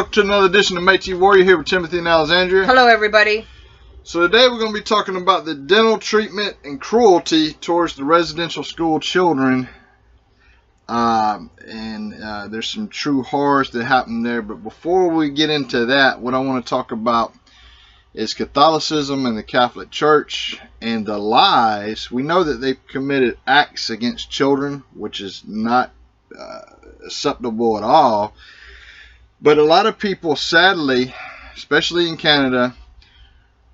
welcome to another edition of Metis Warrior here with Timothy and Alexandria. Hello, everybody. So today we're going to be talking about the dental treatment and cruelty towards the residential school children. There's some true horrors that happen there. But before we get into that, what I want to talk about is Catholicism and the Catholic Church and the lies. We know that they've committed acts against children, which is not acceptable at all. But a lot of people, sadly, especially in Canada,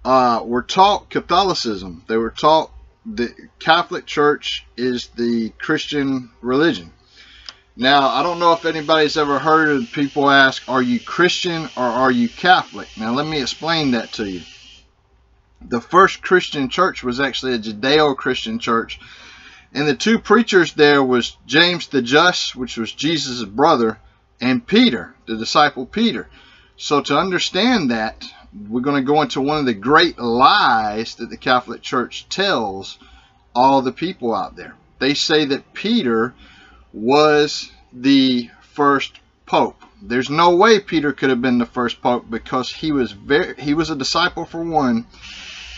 were taught Catholicism. They were taught the Catholic Church is the Christian religion. Now, I don't know if anybody's ever heard of people ask, are you Christian or are you Catholic? Now, let me explain that to you. The first Christian church was actually a Judeo-Christian church. And the two preachers there was James the Just, which was Jesus' brother, and Peter, the disciple Peter. So to understand that, we're going to go into one of the great lies that the Catholic Church tells all the people out there. They say that Peter was the first pope. There's no way Peter could have been the first pope, because he was a disciple for one,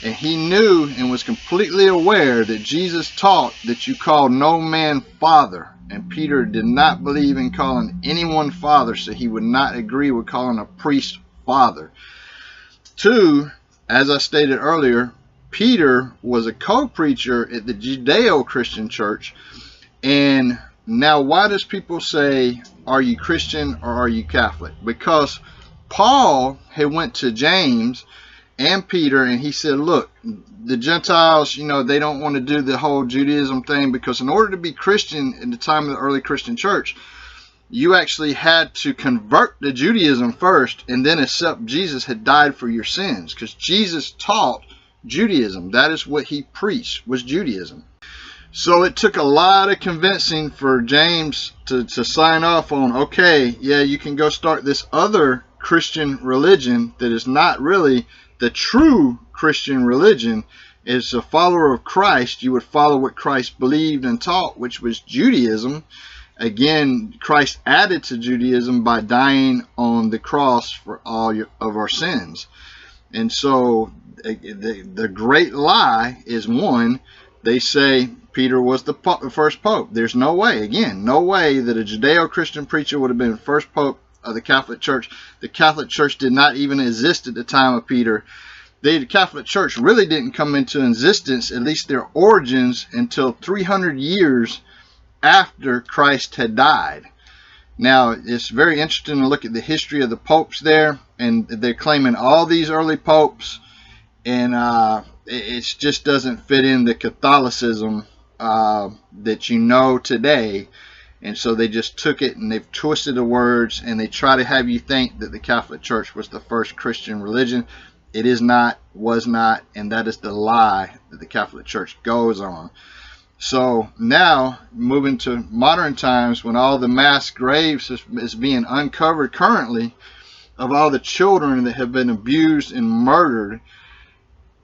and he knew and was completely aware that Jesus taught that you call no man father. And Peter did not believe in calling anyone father, so he would not agree with calling a priest father. Two, as I stated earlier, Peter was a co-preacher at the Judeo-Christian church. And now why does people say, are you Christian or are you Catholic? Because Paul had went to James and Peter and he said, look, the Gentiles, they don't want to do the whole Judaism thing, because in order to be Christian in the time of the early Christian church, you actually had to convert to Judaism first and then accept Jesus had died for your sins, because Jesus taught Judaism. That is what he preached, was Judaism. So it took a lot of convincing for James to sign off on, okay, yeah, you can go start this other Christian religion that is not really the true Christian religion. Is a follower of Christ. You would follow what Christ believed and taught, which was Judaism. Again, Christ added to Judaism by dying on the cross for all of our sins. And so the great lie is, one, they say Peter was the first pope. There's no way, again, no way that a Judeo-Christian preacher would have been the first pope of the Catholic Church. The Catholic Church did not even exist at the time of Peter. The Catholic Church really didn't come into existence, at least their origins, until 300 years after Christ had died. Now, it's very interesting to look at the history of the popes there, and they're claiming all these early popes, and it just doesn't fit in the Catholicism that you know today. And so they just took it and they've twisted the words, and they try to have you think that the Catholic Church was the first Christian religion. It is not, was not, and that is the lie that the Catholic Church goes on. So now, moving to modern times, when all the mass graves is being uncovered currently of all the children that have been abused and murdered,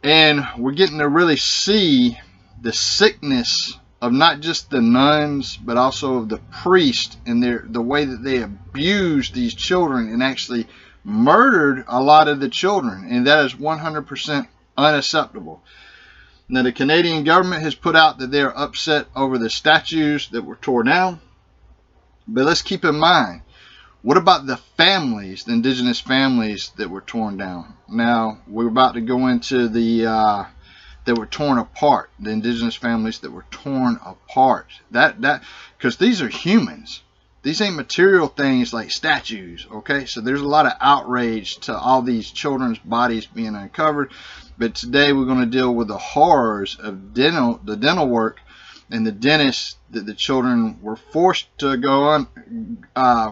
and we're getting to really see the sickness of not just the nuns, but also of the priests and the way that they abused these children and actually murdered a lot of the children. And that is 100% unacceptable. Now, the Canadian government has put out that they're upset over the statues that were torn down. But let's keep in mind, what about the families, the indigenous families that were torn down? Now, we're about to go into the that were torn apart, the indigenous families that were torn apart. Because these are humans. These ain't material things like statues, okay? So there's a lot of outrage to all these children's bodies being uncovered. But today we're going to deal with the horrors of the dental work and the dentists that the children were forced to go on,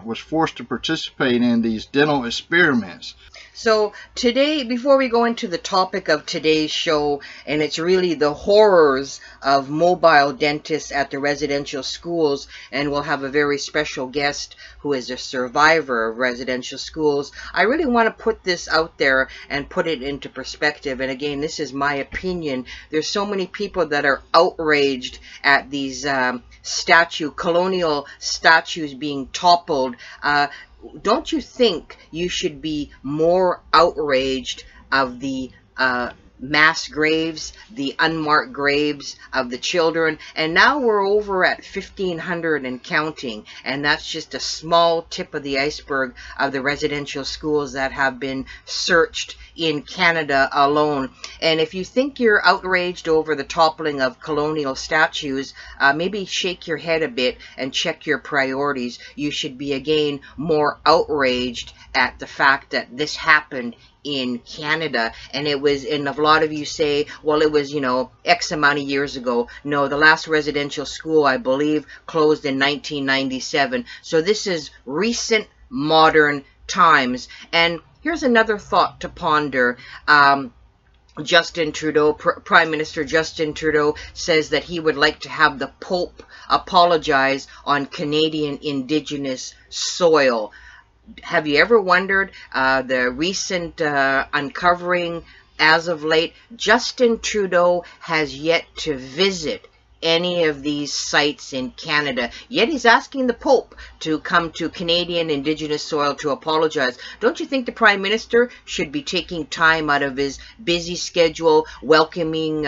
was forced to participate in these dental experiments. So today, before we go into the topic of today's show, and it's really the horrors of mobile dentists at the residential schools, and we'll have a very special guest who is a survivor of residential schools, I really want to put this out there and put it into perspective. And again, this is my opinion. There's so many people that are outraged at these colonial statues being toppled. don't you think you should be more outraged of the mass graves, the unmarked graves of the children? And now we're over at 1,500 and counting, and that's just a small tip of the iceberg of the residential schools that have been searched in Canada alone. And if you think you're outraged over the toppling of colonial statues, maybe shake your head a bit and check your priorities. You should be again more outraged at the fact that this happened in Canada. And it was, and a lot of you say, well, it was, X amount of years ago. No, the last residential school, I believe, closed in 1997. So this is recent modern times. And here's another thought to ponder. Justin Trudeau, Prime Minister Justin Trudeau, says that he would like to have the Pope apologize on Canadian Indigenous soil. Have you ever wondered the recent uncovering as of late? Justin Trudeau has yet to visit any of these sites in Canada, yet he's asking the Pope to come to Canadian Indigenous soil to apologize. Don't you think the Prime Minister should be taking time out of his busy schedule, welcoming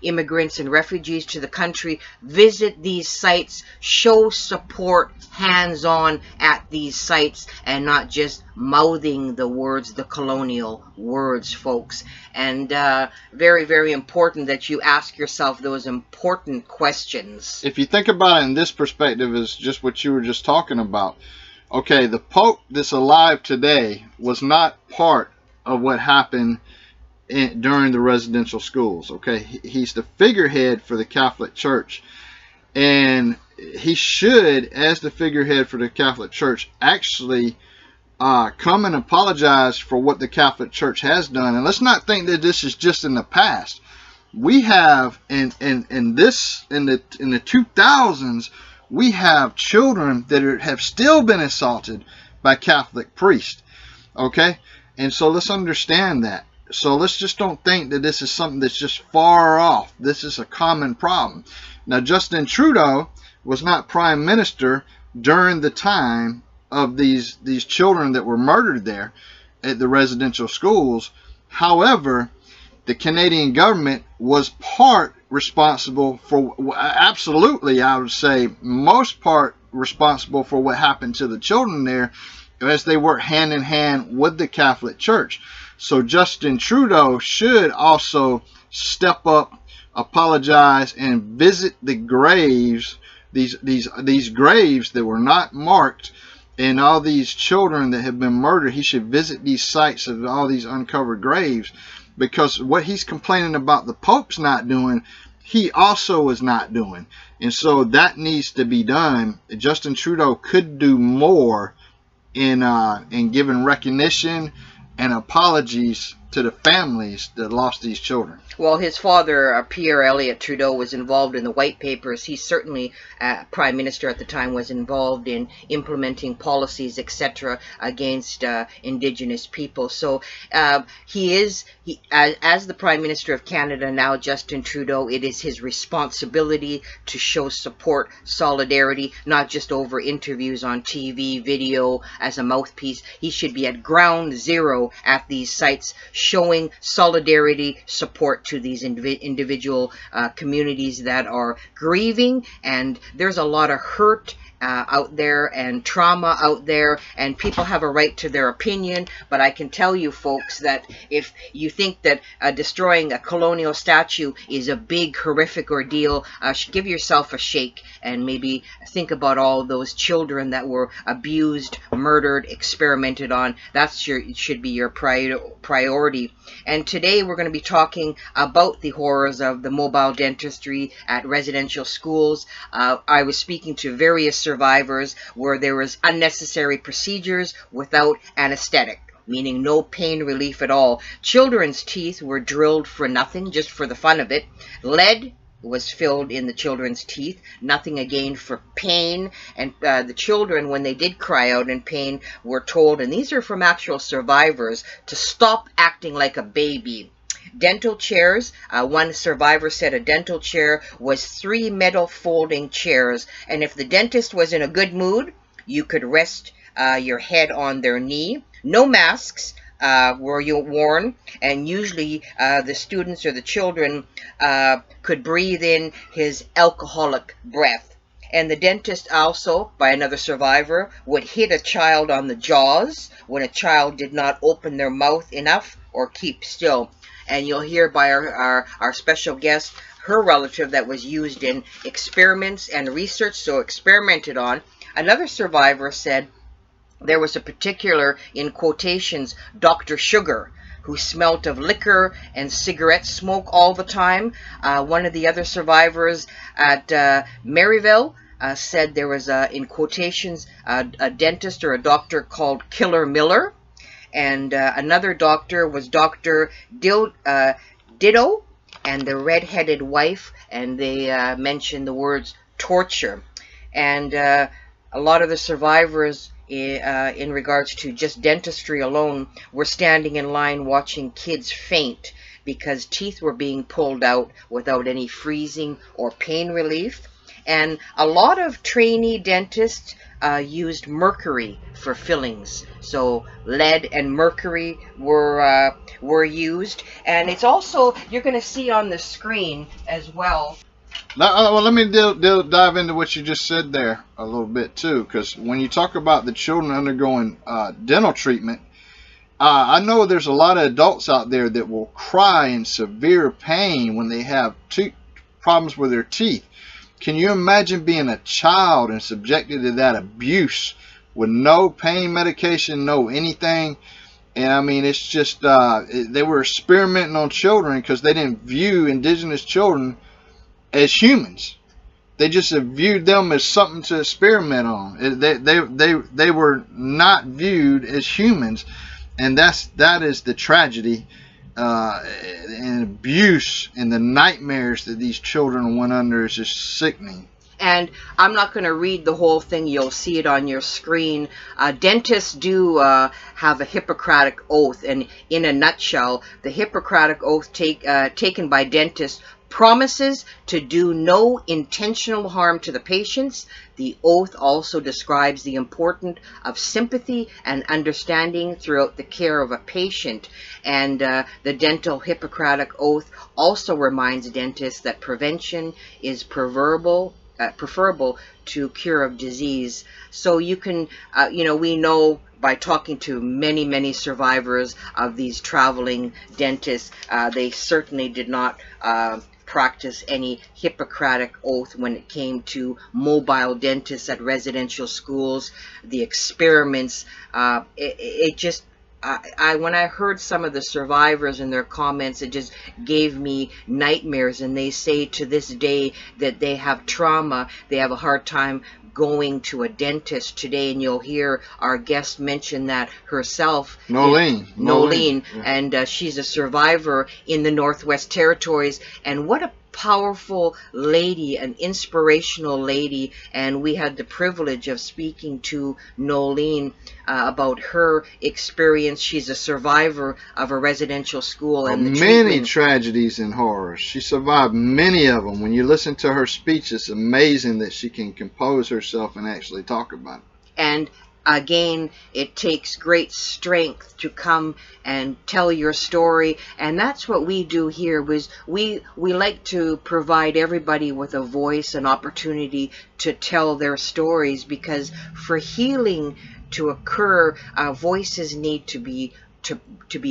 immigrants and refugees to the country, visit these sites, show support hands-on at these sites, and not just mouthing the words, the colonial words, folks? And very, very important that you ask yourself those important questions. If you think about it in this perspective, is just what you were just talking about. Okay, the Pope that's alive today was not part of what happened during the residential schools. Okay, he's the figurehead for the Catholic Church, and he should, as the figurehead for the Catholic Church, actually come and apologize for what the Catholic Church has done. And let's not think that this is just in the past. We have in the 2000s, we have children that have still been assaulted by Catholic priests. Okay, and so let's understand that. So let's just don't think that this is something that's just far off. This is a common problem. Now, Justin Trudeau was not Prime Minister during the time of these children that were murdered there at the residential schools. However, the Canadian government was part responsible for, absolutely, I would say, most part responsible for what happened to the children there, as they worked hand in hand with the Catholic Church. So Justin Trudeau should also step up, apologize, and visit the graves, these graves that were not marked, and all these children that have been murdered. He should visit these sites of all these uncovered graves, because what he's complaining about the Pope's not doing, he also is not doing. And so that needs to be done. Justin Trudeau could do more in giving recognition and apologies to the families that lost these children. Well, his father, Pierre Elliott Trudeau, was involved in the white papers. He certainly, Prime Minister at the time, was involved in implementing policies, etc., against Indigenous people. So he is, as the Prime Minister of Canada now, Justin Trudeau, it is his responsibility to show support, solidarity, not just over interviews on TV, video, as a mouthpiece. He should be at ground zero at these sites, showing solidarity, support to these individual communities that are grieving. And there's a lot of hurt out there and trauma out there, and people have a right to their opinion. But I can tell you folks that if you think that destroying a colonial statue is a big horrific ordeal, give yourself a shake and maybe think about all those children that were abused, murdered, experimented on. It should be your priority. And today we're going to be talking about the horrors of the mobile dentistry at residential schools. I was speaking to various survivors where there was unnecessary procedures without anesthetic, meaning no pain relief at all. Children's teeth were drilled for nothing, just for the fun of it. Lead was filled in the children's teeth, nothing again for pain. And the children, when they did cry out in pain, were told, and these are from actual survivors, to stop acting like a baby. Dental chairs, one survivor said a dental chair was 3 metal folding chairs, and if the dentist was in a good mood, you could rest your head on their knee. No masks were worn, and usually the students or the children could breathe in his alcoholic breath. And the dentist also, by another survivor, would hit a child on the jaws when a child did not open their mouth enough or keep still. And you'll hear by our special guest, her relative that was used in experiments and research, so experimented on. Another survivor said there was a particular, in quotations, Dr. Sugar, who smelt of liquor and cigarette smoke all the time. One of the other survivors at Maryville said there was, in quotations, a dentist or a doctor called Killer Miller. And another doctor was Dr. Ditto and the red-headed wife, and they mentioned the words torture. And a lot of the survivors in regards to just dentistry alone were standing in line watching kids faint because teeth were being pulled out without any freezing or pain relief. And a lot of trainee dentists used mercury for fillings. So lead and mercury were used. And it's also, you're going to see on the screen as well. Now, well, let me dive into what you just said there a little bit too, because when you talk about the children undergoing dental treatment, I know there's a lot of adults out there that will cry in severe pain when they have problems with their teeth. Can you imagine being a child and subjected to that abuse with no pain medication, no anything? And I mean, it's just they were experimenting on children because they didn't view indigenous children as humans. They just viewed them as something to experiment on. They were not viewed as humans, and that is the tragedy and abuse and the nightmares that these children went under is just sickening. And I'm not going to read the whole thing. You'll see it on your screen. Dentists do have a Hippocratic oath, and in a nutshell, the Hippocratic oath taken by dentists promises to do no intentional harm to the patients. The oath also describes the importance of sympathy and understanding throughout the care of a patient. And the dental Hippocratic oath also reminds dentists that prevention is preferable to cure of disease. So you can, we know by talking to many survivors of these traveling dentists, they certainly did not practice any Hippocratic oath when it came to mobile dentists at residential schools. The experiments, it just, when I heard some of the survivors and their comments, it just gave me nightmares. And they say to this day that they have trauma. They have a hard time going to a dentist today, and you'll hear our guest mention that herself, Noeline. Yeah. And she's a survivor in the Northwest Territories. And what a powerful lady, an inspirational lady. And we had the privilege of speaking to Noeline about her experience. She's a survivor of a residential school and the many tragedies and horrors. She survived many of them. When you listen to her speech, it's amazing that she can compose herself and actually talk about it. And again, it takes great strength to come and tell your story, and that's what we do here. We like to provide everybody with a voice, an opportunity to tell their stories, because for healing to occur, voices need to be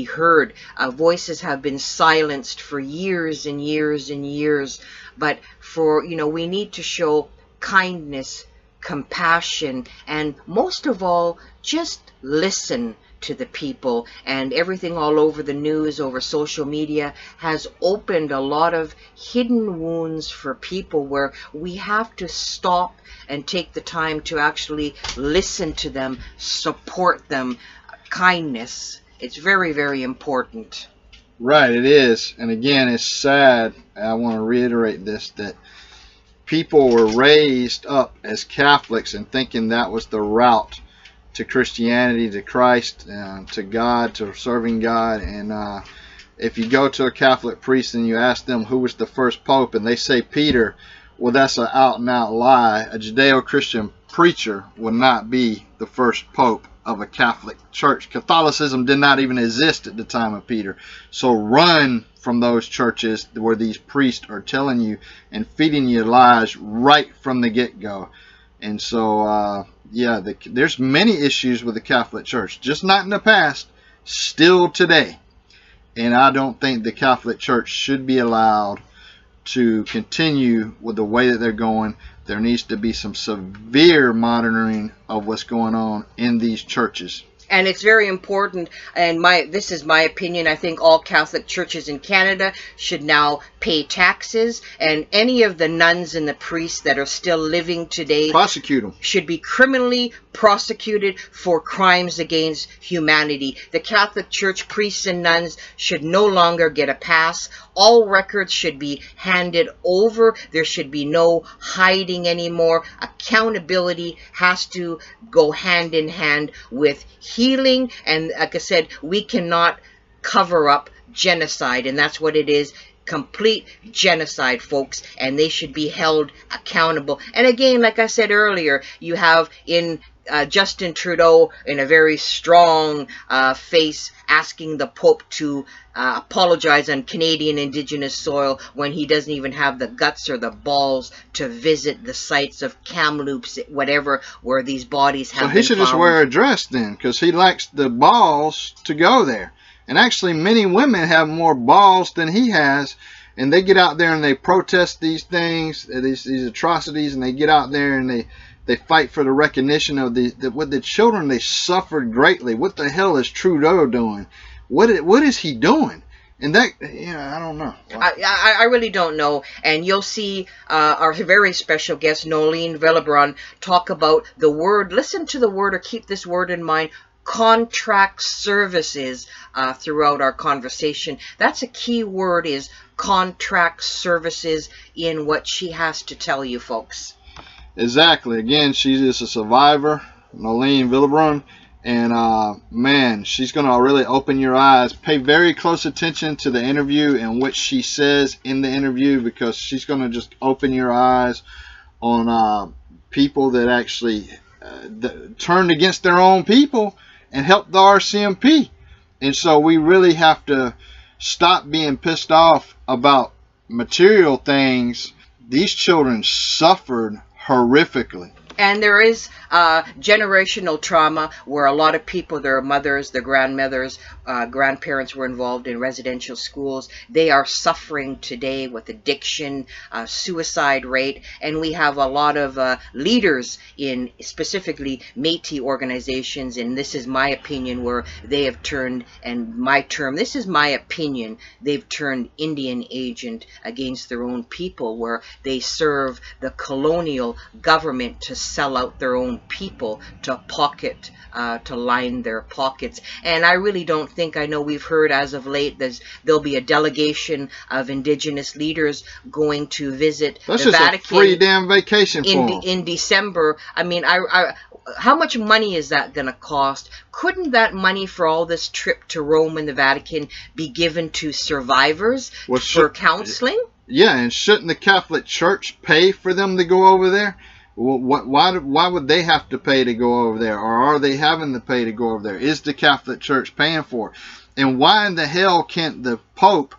heard. Voices have been silenced for years and years and years, but we need to show kindness, compassion, and most of all, just listen to the people. And everything all over the news, over social media, has opened a lot of hidden wounds for people where we have to stop and take the time to actually listen to them, support them. Kindness, it's very important. Right, it is. And again, it's sad, I want to reiterate this, that people were raised up as Catholics and thinking that was the route to Christianity, to Christ, to God, to serving God. And if you go to a Catholic priest and you ask them who was the first pope and they say Peter, well, that's an out and out lie. A Judeo-Christian preacher will not be the first pope of a Catholic church. Catholicism did not even exist at the time of Peter. So run from those churches where these priests are telling you and feeding you lies right from the get-go. And so, yeah, there's many issues with the Catholic Church, just not in the past, still today. And I don't think the Catholic Church should be allowed to continue with the way that they're going. There needs to be some severe monitoring of what's going on in these churches. And it's very important, and this is my opinion, I think all Catholic churches in Canada should now pay taxes, and any of the nuns and the priests that are still living today, prosecute them, should be criminally prosecuted for crimes against humanity. The Catholic Church priests and nuns should no longer get a pass. All records should be handed over. There should be no hiding anymore. Accountability has to go hand in hand with healing. And like I said, we cannot cover up genocide, and that's what it is. Complete genocide, folks, and they should be held accountable. And again, like I said earlier, you have in Justin Trudeau in a very strong face asking the Pope to apologize on Canadian Indigenous soil when he doesn't even have the guts or the balls to visit the sites of Kamloops, whatever, where these bodies have been found. He should just wear a dress then, because he lacks the balls to go there. And actually, many women have more balls than he has, and they get out there and they protest these things, these atrocities, and they get out there and they fight for the recognition of with the children. They suffered greatly. What the hell is Trudeau doing? What is he doing? And that, I don't know. I really don't know. And you'll see our very special guest, Noeline Villebrun, talk about the word, listen to the word or keep this word in mind, contract services throughout our conversation. That's a key word, is contract services, in what she has to tell you, folks. Exactly. Again, she is a survivor, Noeline Villebrun, and man, she's going to really open your eyes. Pay very close attention to the interview and what she says in the interview, because she's going to just open your eyes on people that actually turned against their own people and helped the RCMP. And so we really have to stop being pissed off about material things. These children suffered horrifically. And there is generational trauma where a lot of people, their mothers, their grandmothers, grandparents were involved in residential schools. They are suffering today with addiction, suicide rate, and we have a lot of leaders in specifically Metis organizations, and this is my opinion, where they have turned, and my term, this is my opinion, they've turned Indian agent against their own people, where they serve the colonial government to sell out their own people to pocket, to line their pockets. And I really don't think, I know we've heard as of late there'll be a delegation of Indigenous leaders going to visit the Vatican. That's just a free damn vacation for them. In December. I mean, how much money is that going to cost? Couldn't that money for all this trip to Rome and the Vatican be given to survivors for counseling? Yeah, and shouldn't the Catholic Church pay for them to go over there? Why would they have to pay to go over there? Or are they having to pay to go over there? Is the Catholic Church paying for it? And why in the hell can't the Pope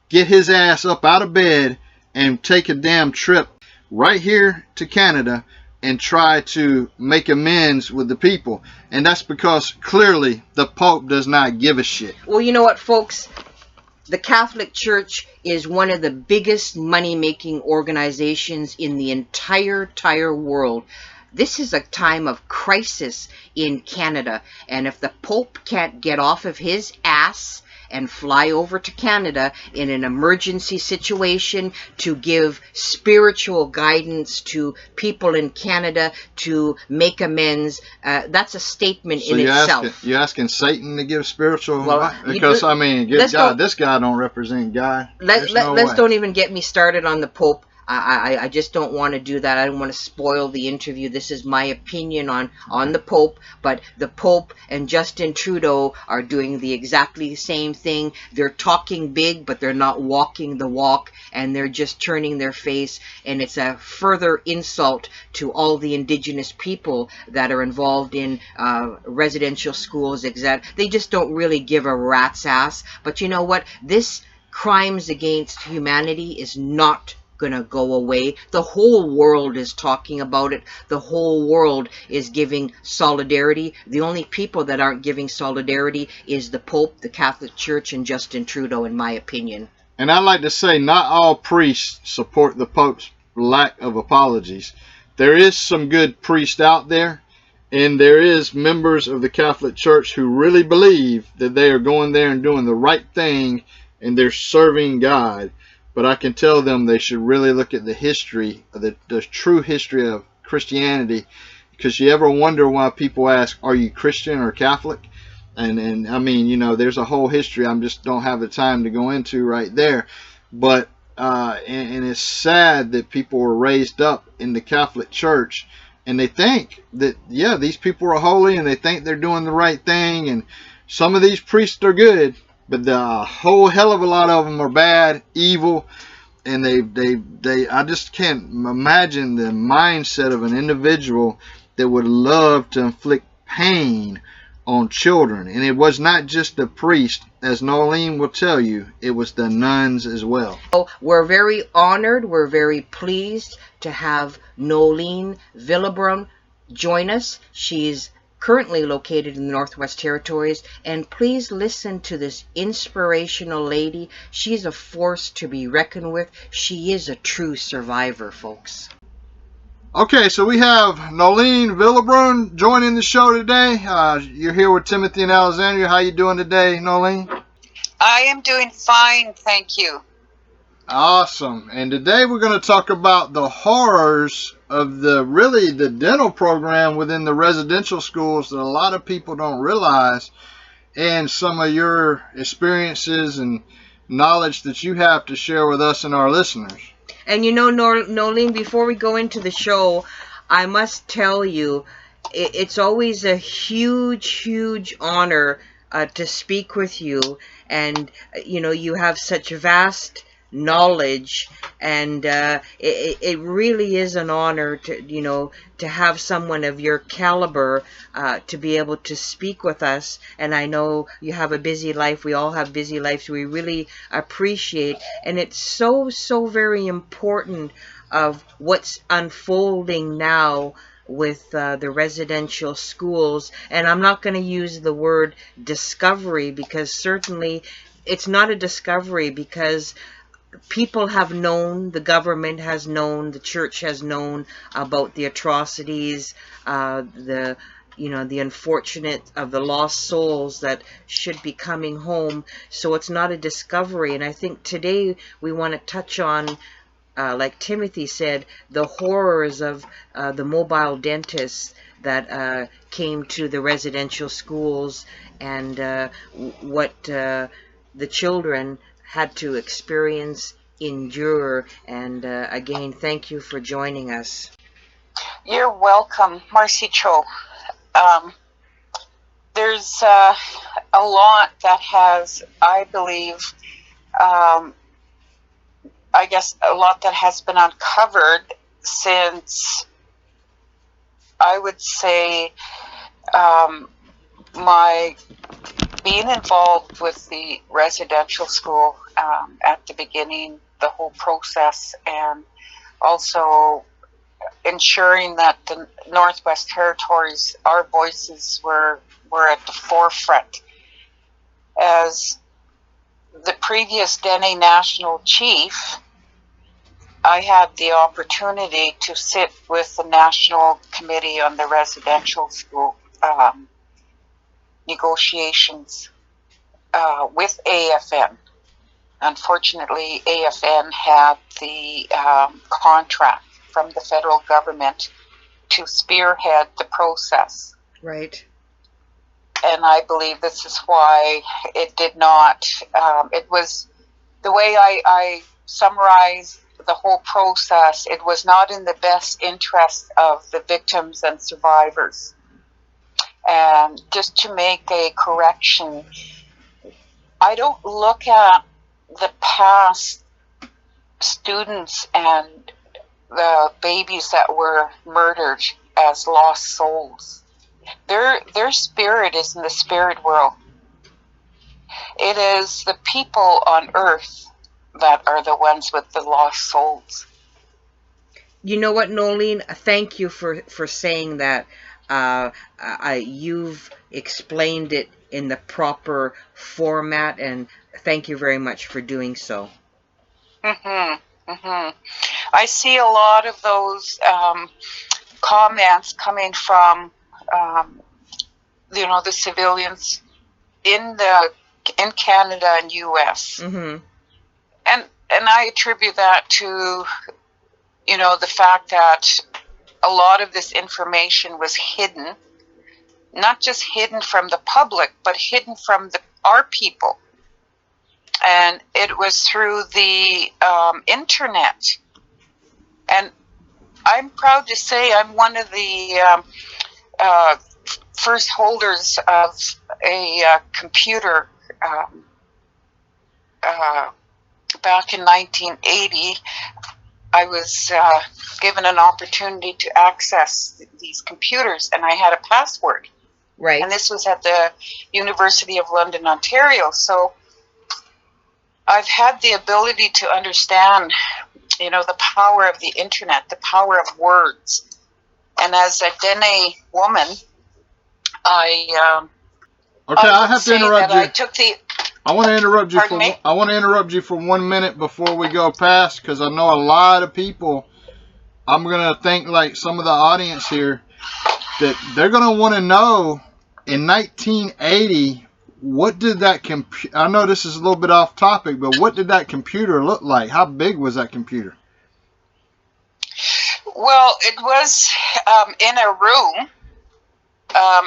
get his ass up out of bed and take a damn trip right here to Canada and try to make amends with the people? And that's because clearly the Pope does not give a shit. Well, you know what, folks? The Catholic Church is one of the biggest money-making organizations in the entire world. This is a time of crisis in Canada, and if the Pope can't get off of his ass and fly over to Canada in an emergency situation to give spiritual guidance to people in Canada to make amends, that's a statement in itself. You're asking Satan to give spiritual advice? Because, I mean, this guy don't represent God. Let's don't even get me started on the Pope. I just don't want to do that. I don't want to spoil the interview. This is my opinion on the Pope, but the Pope and Justin Trudeau are doing the exactly same thing. They're talking big, but they're not walking the walk, and they're just turning their face, and it's a further insult to all the Indigenous people that are involved in residential schools. They just don't really give a rat's ass. But you know what? This crimes against humanity is not gonna go away. The whole world is talking about it. The whole world is giving solidarity. The only people that aren't giving solidarity is the Pope, the Catholic Church, and Justin Trudeau, in my opinion. And I'd like to say not all priests support the Pope's lack of apologies. There is some good priests out there, and there is members of the Catholic Church who really believe that they are going there and doing the right thing and they're serving God. But I can tell them they should really look at the history, the true history of Christianity, because you ever wonder why people ask, are you Christian or Catholic? And I mean, you know, there's a whole history I just don't have the time to go into right there. But and it's sad that people were raised up in the Catholic Church and they think that, yeah, these people are holy and they think they're doing the right thing, and some of these priests are good, but the whole hell of a lot of them are bad, evil, and I just can't imagine the mindset of an individual that would love to inflict pain on children. And it was not just the priest, as Noeline will tell you, it was the nuns as well. So we're very honored, we're very pleased to have Noeline Villebrun join us. She's currently located in the Northwest Territories, and please listen to this inspirational lady. She's a force to be reckoned with. She is a true survivor, folks. Okay, so we have Noeline Villebrun joining the show today. You're here with Timothy and Alexandria. How you doing today, Noeline? I am doing fine, thank you. Awesome. And today we're going to talk about the horrors of the dental program within the residential schools that a lot of people don't realize, and some of your experiences and knowledge that you have to share with us and our listeners. And you know, Noeline, before we go into the show, I must tell you, it's always a huge honor to speak with you. And, you know, you have such vast knowledge, and it really is an honor to, you know, to have someone of your caliber to be able to speak with us. And I know you have a busy life. We all have busy lives. We really appreciate, and it's so very important of what's unfolding now with the residential schools. And I'm not going to use the word discovery, because certainly it's not a discovery, because people have known, the government has known, the church has known about the atrocities, the unfortunate of the lost souls that should be coming home. So it's not a discovery. And I think today we want to touch on, like Timothy said, the horrors of the mobile dentists that came to the residential schools, and what the children had to experience, endure. And again, thank you for joining us. You're welcome, Marcy Cho. There's a lot that has, I believe, I guess a lot that has been uncovered since, I would say, my being involved with the residential school at the beginning, the whole process, and also ensuring that the Northwest Territories, our voices were at the forefront. As the previous Dene National Chief, I had the opportunity to sit with the National Committee on the Residential School negotiations with AFN. Unfortunately, AFN had the contract from the federal government to spearhead the process. Right. And I believe this is why it did not, it was, the way I summarized the whole process, it was not in the best interest of the victims and survivors. And just to make a correction, I don't look at the past students and the babies that were murdered as lost souls. Their spirit is in the spirit world. It is the people on earth that are the ones with the lost souls. You know what, Noeline? Thank you for saying that. You've explained it in the proper format, and thank you very much for doing so. I see a lot of those comments coming from, the civilians in Canada and U.S. And I attribute that to, the fact that a lot of this information was hidden, not just hidden from the public, but hidden from our people. And it was through the internet. And I'm proud to say I'm one of the first holders of a computer back in 1980. I was given an opportunity to access these computers, and I had a password. Right. And this was at the University of London, Ontario. So I've had the ability to understand, the power of the internet, the power of words. And as a Dene woman, I have to interrupt you. I want to interrupt you I want to interrupt you for 1 minute before we go past, because I know a lot of people. I'm gonna think like some of the audience here that they're gonna want to know in 1980 what did that computer. I know this is a little bit off topic, but what did that computer look like? How big was that computer? Well, it was in a room.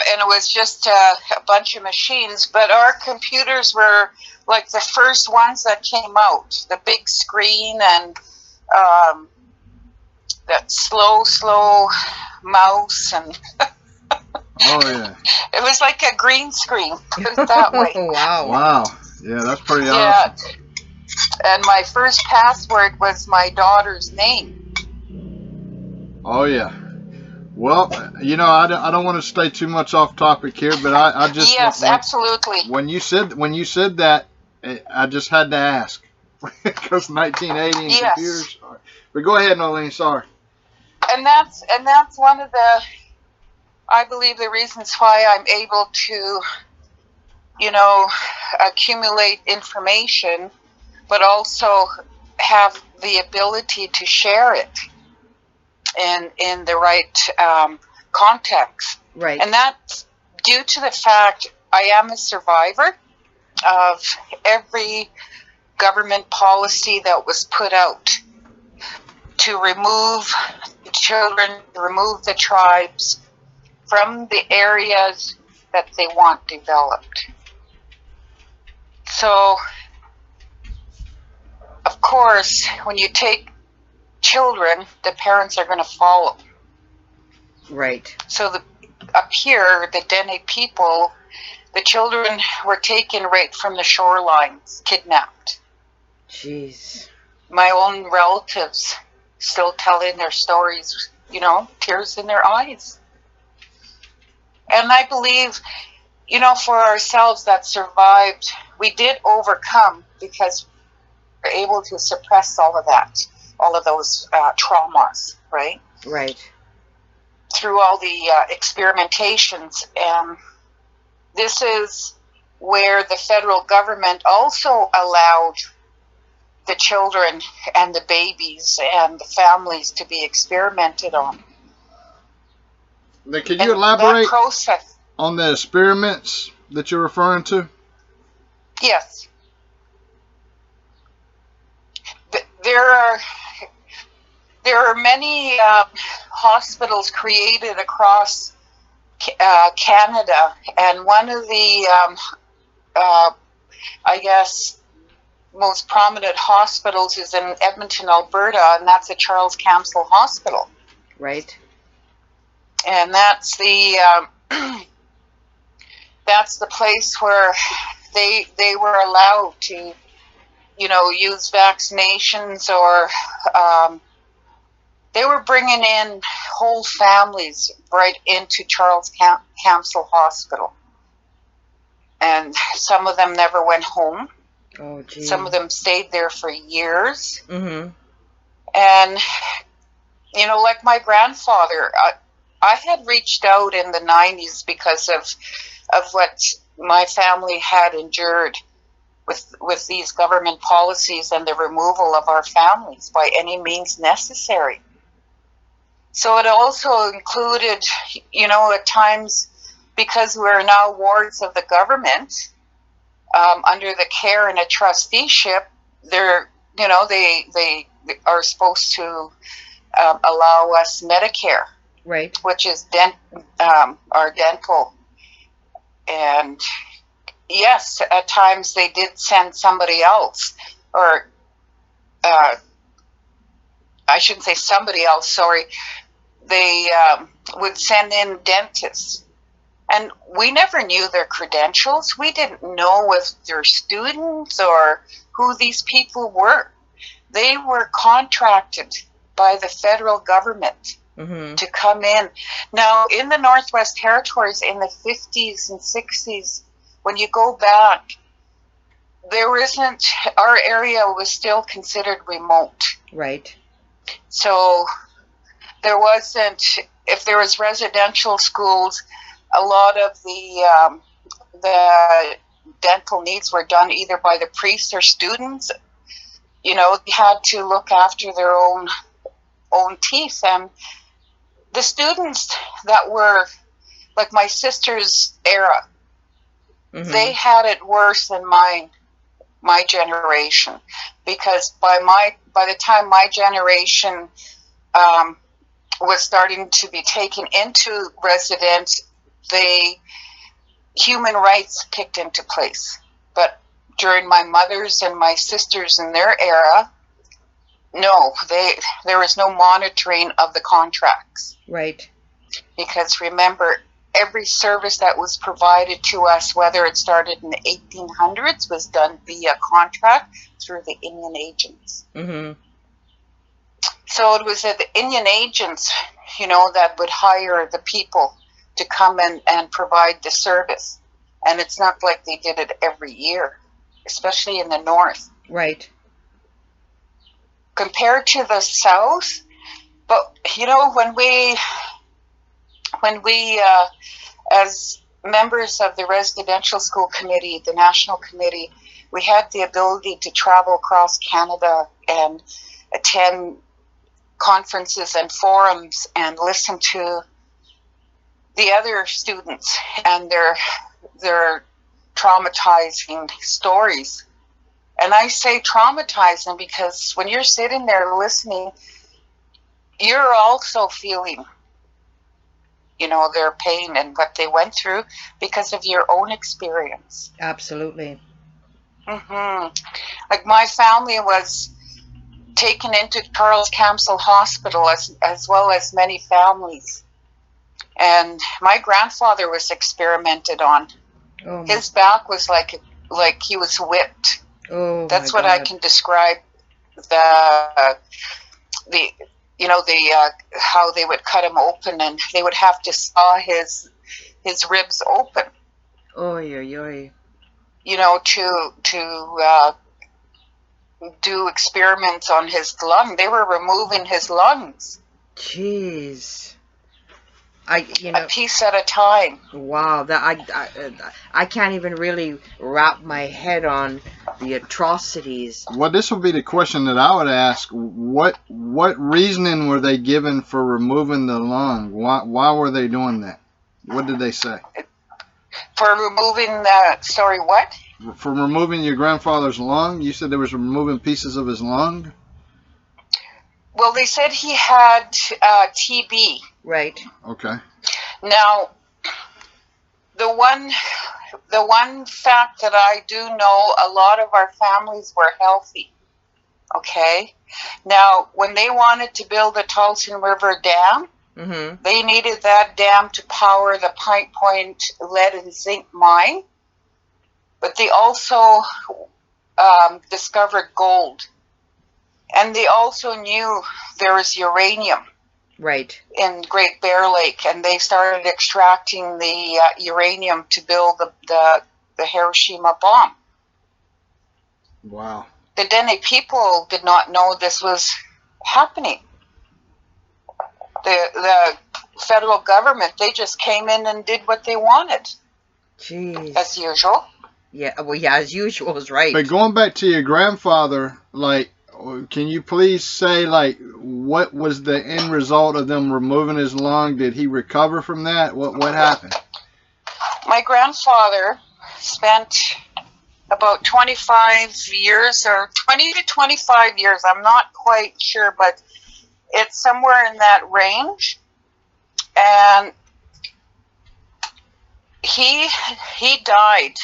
And it was just a bunch of machines, but our computers were like the first ones that came out. The big screen and that slow mouse, and Oh yeah, it was like a green screen. Put it that way. Wow. Yeah, that's pretty awesome. And my first password was my daughter's name. Oh yeah. Well, I don't want to stay too much off topic here, but I just yes, absolutely. When you said that, I just had to ask because 1980 and yes. computers. But go ahead, Noeline. Sorry. And that's one of the, I believe, the reasons why I'm able to, accumulate information, but also have the ability to share it in the right context. Right. And that's due to the fact I am a survivor of every government policy that was put out to remove the children, remove the tribes from the areas that they want developed. So, of course, when you take children, the parents are going to follow. Right. So up here, the Dene people, the children were taken right from the shorelines, kidnapped. Jeez. My own relatives still telling their stories, tears in their eyes. And I believe, for ourselves that survived, we did overcome because we were able to suppress all of that. All of those traumas, right? Right. Through all the experimentations. And this is where the federal government also allowed the children and the babies and the families to be experimented on. Now, could you elaborate on the experiments that you're referring to? Yes. There are many hospitals created across Canada, and one of the, most prominent hospitals is in Edmonton, Alberta, and that's the Charles Camsell Hospital. Right. And that's the that's the place where they were allowed to, use vaccinations, or they were bringing in whole families right into Charles Camsell Hospital. And some of them never went home. Oh, geez. Some of them stayed there for years. Mm-hmm. And, like my grandfather, I had reached out in the 90s because of what my family had endured with these government policies and the removal of our families by any means necessary. So it also included, at times, because we're now wards of the government, under the care and a trusteeship, they are supposed to allow us Medicare, right, which is our dental. And yes, at times they did send somebody else, or I shouldn't say somebody else, sorry. They would send in dentists. And we never knew their credentials. We didn't know if they're students or who these people were. They were contracted by the federal government to come in. Now, in the Northwest Territories in the 50s and 60s, when you go back, our area was still considered remote. Right. So there wasn't, if there was residential schools, a lot of the dental needs were done either by the priests or students. They had to look after their own teeth. And the students that were like my sister's era, they had it worse than my generation, because by the time my generation was starting to be taken into residence, the human rights kicked into place. But during my mother's and my sisters in their era, no, there was no monitoring of the contracts. Right. Because remember, every service that was provided to us, whether it started in the 1800s, was done via contract through the Indian agents. Mm-hmm. So it was the Indian agents, that would hire the people to come and provide the service. And it's not like they did it every year, especially in the north. Right. Compared to the south, but when we as members of the residential school committee, the national committee, we had the ability to travel across Canada and attend conferences and forums and listen to the other students and their traumatizing stories. And I say traumatizing because when you're sitting there listening, you're also feeling, their pain and what they went through because of your own experience. Absolutely. Like my family was taken into Charles Camsell Hospital as well as many families. And my grandfather was experimented on. Oh, his back was like he was whipped. Oh, that's what I can describe the how they would cut him open, and they would have to saw his ribs open. Oy, oy, oy. To do experiments on his lung. They were removing his lungs. Jeez. A piece at a time. Wow, that I can't even really wrap my head on the atrocities. Well, this would be the question that I would ask. What reasoning were they given for removing the lung? Why were they doing that? What did they say? For removing what? For removing your grandfather's lung? You said they was removing pieces of his lung? Well, they said he had TB. Right. Okay. Now, the one the one fact that I do know, a lot of our families were healthy. Okay. Now, when they wanted to build the Tulsin River Dam, they needed that dam to power the Pine Point lead and zinc mine. But they also discovered gold. And they also knew there was uranium. Right. In Great Bear Lake, and they started extracting the uranium to build the Hiroshima bomb. Wow. The Dene people did not know this was happening. The federal government, they just came in and did what they wanted. Jeez. As usual. Yeah, well, yeah, as usual is right. But going back to your grandfather, like, can you please say, like, what was the end result of them removing his lung? Did he recover from that? What happened? My grandfather spent about 25 years, or 20 to 25 years, I'm not quite sure, but it's somewhere in that range. And he died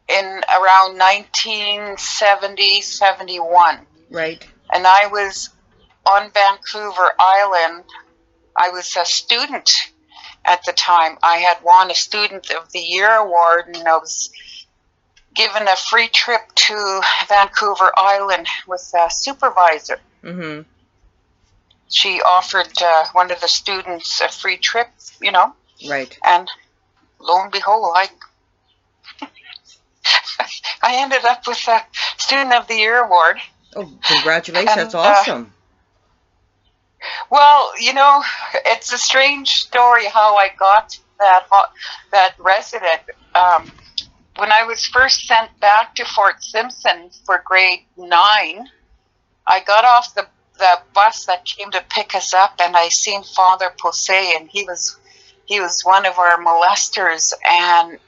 in around 1970, 71. Right. And I was on Vancouver Island. I was a student at the time. I had won a Student of the Year award, and I was given a free trip to Vancouver Island with a supervisor. She offered one of the students a free trip, you know. Right. And lo and behold, I ended up with a Student of the Year award. Oh, congratulations. And, that's awesome. Well, you know, it's a strange story how I got that resident. When I was first sent back to Fort Simpson for grade 9, I got off the bus that came to pick us up, and I seen Father Posey, and he was one of our molesters and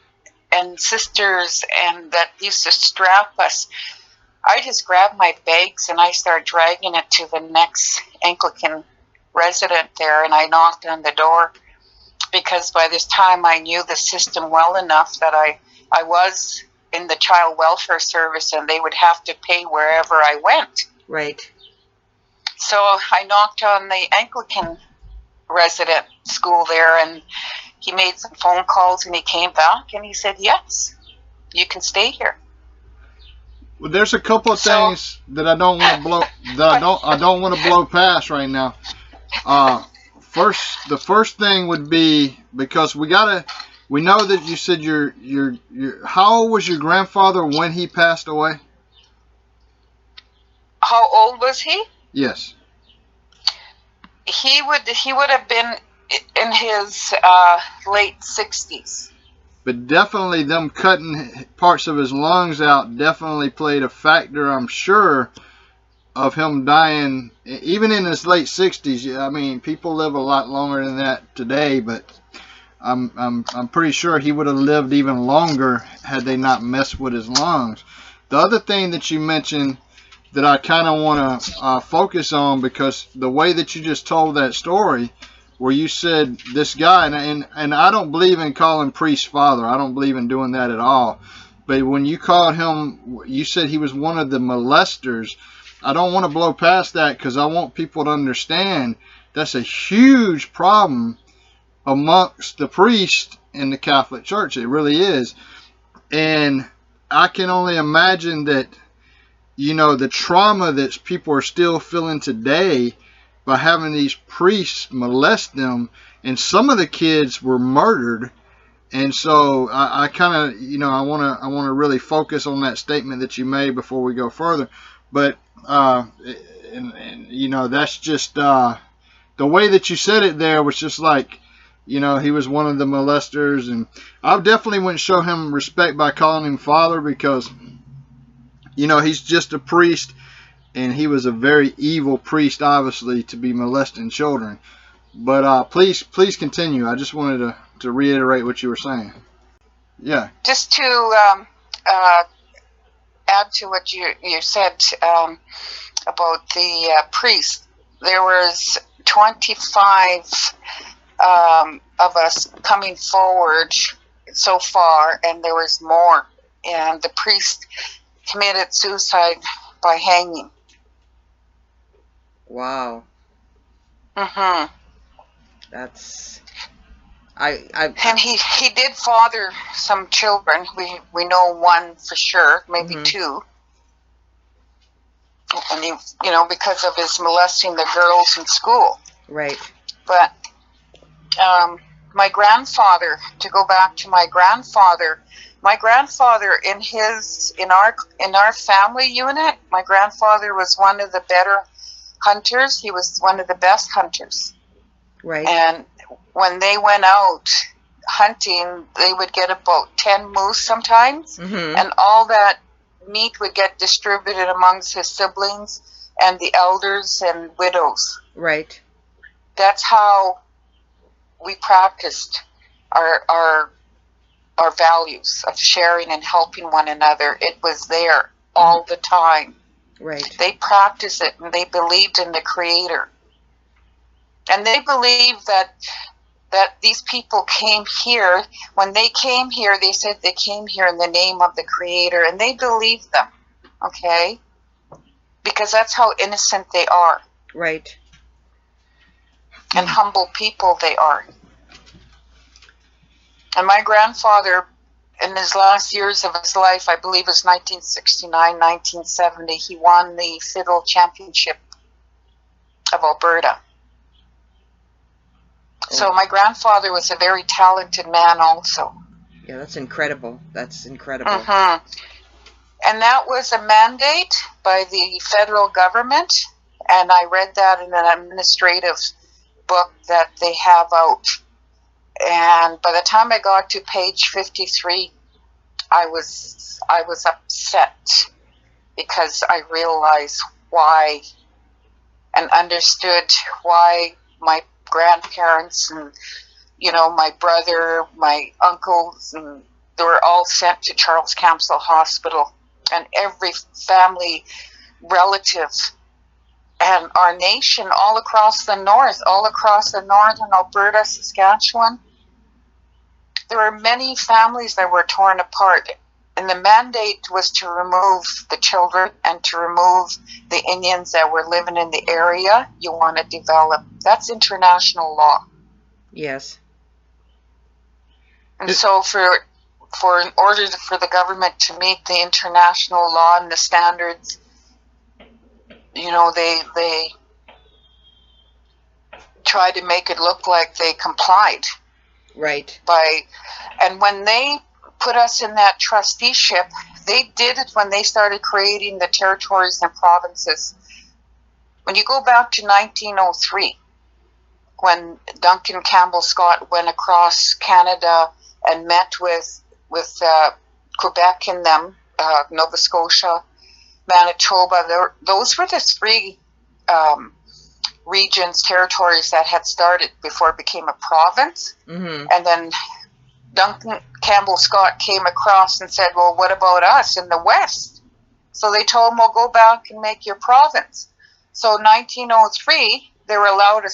sisters, and that used to strap us. I just grabbed my bags and I started dragging it to the next Anglican resident there, and I knocked on the door, because by this time I knew the system well enough that I was in the child welfare service, and they would have to pay wherever I went. Right. So I knocked on the Anglican resident school there, and he made some phone calls, and he came back and he said, yes, you can stay here. Well, there's a couple of things that I don't want to blow I don't want to blow past right now. The first thing would be, because we know that you said how old was your grandfather when he passed away? How old was he? Yes. He would have been in his late 60s. But definitely them cutting parts of his lungs out definitely played a factor, I'm sure, of him dying, even in his late 60s. I mean, people live a lot longer than that today, but I'm pretty sure he would have lived even longer had they not messed with his lungs. The other thing that you mentioned that I kind of want to focus on, because the way that you just told that story, where you said this guy, and I don't believe in calling priest father. I don't believe in doing that at all. But when you called him, you said he was one of the molesters. I don't want to blow past that, because I want people to understand that's a huge problem amongst the priests in the Catholic Church. It really is. And I can only imagine that, you know, the trauma that people are still feeling today by having these priests molest them, and some of the kids were murdered. And so I kind of, you know, I want to really focus on that statement that you made before we go further. But and you know, that's just the way that you said it there was just like, you know, he was one of the molesters, and I definitely wouldn't show him respect by calling him father, because, you know, he's just a priest. And he was a very evil priest, obviously, to be molesting children. But please continue. I just wanted to reiterate what you were saying. Yeah. Just to add to what you said about the priest, there was 25 of us coming forward so far, and there was more. And the priest committed suicide by hanging. Wow. Hmm. That's And he did father some children. We know one for sure, maybe two. And he, because of his molesting the girls in school. right. But my grandfather, to go back to my grandfather in our family unit, my grandfather was one of the better hunters. He was one of the best hunters. Right. And when they went out hunting, they would get about 10 moose sometimes, and all that meat would get distributed amongst his siblings and the elders and widows. Right. That's how we practiced our values of sharing and helping one another. It was there all the time. Right. They practiced it, and they believed in the Creator. And they believed that these people came here. When they came here, they said they came here in the name of the Creator, and they believed them, okay? Because that's how innocent they are. Right. And humble people they are. And my grandfather, in his last years of his life, I believe it was 1969, 1970, he won the Fiddle Championship of Alberta. So my grandfather was a very talented man also. Yeah, that's incredible. That's incredible. And that was a mandate by the federal government, and I read that in an administrative book that they have out. And by the time I got to page 53, I was upset, because I realized why and understood why my grandparents and my brother, my uncles, and they were all sent to Charles Camsell Hospital, and every family relative and our nation all across the north in Alberta, Saskatchewan. There were many families that were torn apart, and the mandate was to remove the children and to remove the Indians that were living in the area you want to develop. That's international law. Yes. And so in order for the government to meet the international law and the standards, they try to make it look like they complied. Right. And when they put us in that trusteeship, they did it when they started creating the territories and provinces. When you go back to 1903, when Duncan Campbell Scott went across Canada and met with Quebec in them, Nova Scotia, Manitoba, those were the three regions, territories that had started before it became a province. And then Duncan Campbell Scott came across and said, well, what about us in the West? So they told him, well, go back and make your province. So 1903, they were allowed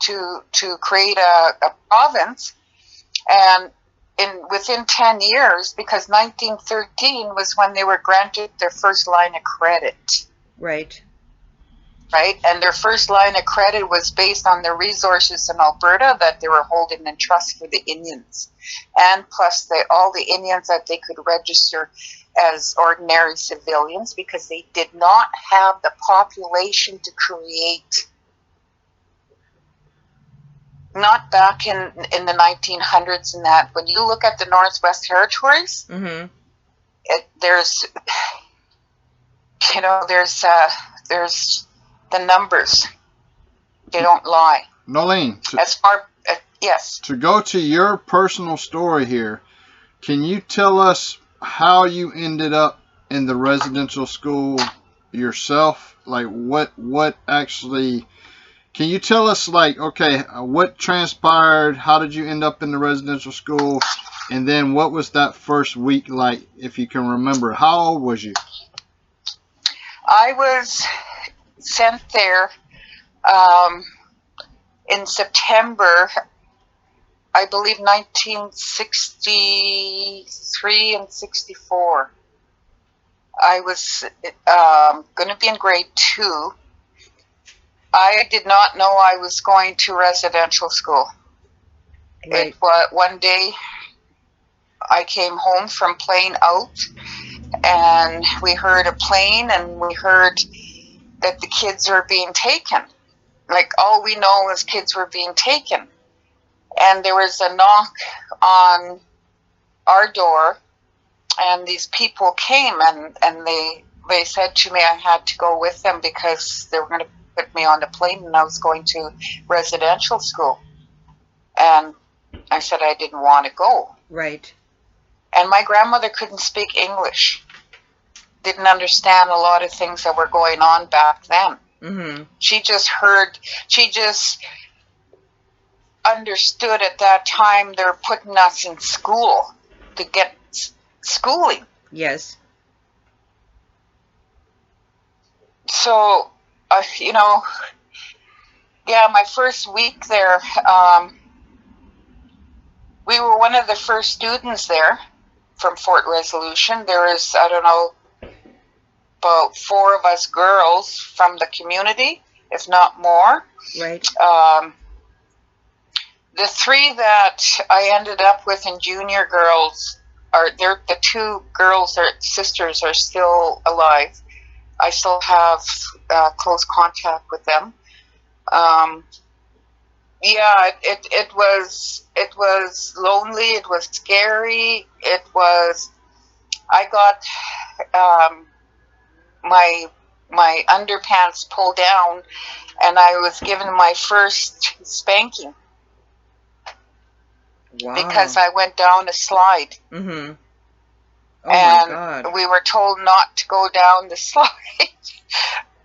to create a province. And within 10 years, because 1913 was when they were granted their first line of credit. Right. And their first line of credit was based on the resources in Alberta that they were holding in trust for the Indians, and plus all the Indians that they could register as ordinary civilians, because they did not have the population to create. Not back in the 1900s and that. When you look at the Northwest Territories, there's the numbers. They don't lie. Noeline, yes. To go to your personal story here, can you tell us how you ended up in the residential school yourself? Like what actually, can you tell us, like, okay, what transpired? How did you end up in the residential school? And then what was that first week like, if you can remember? How old was you? I was sent there in September I believe 1963 and 64. I was going to be in grade 2. I did not know I was going to residential school. Right. It was one day I came home from playing out, and we heard a plane, and we heard that the kids were being taken. Like, all we know is kids were being taken. And there was a knock on our door, and these people came, and they said to me I had to go with them because they were going to put me on the plane, and I was going to residential school. And I said I didn't want to go. Right. And my grandmother couldn't speak English, didn't understand a lot of things that were going on back then. Mm-hmm. She just understood at that time they're putting us in school to get schooling. Yes. So, my first week there, we were one of the first students there from Fort Resolution. There was, I don't know, about 4 of us girls from the community, if not more. Right. The 3 that I ended up with in junior girls the 2 girls, their sisters, are still alive. I still have close contact with them. It was lonely. It was scary. I got my underpants pulled down, and I was given my first spanking. Wow. Because I went down a slide. Mm-hmm. Oh And my God. we were told not to go down the slide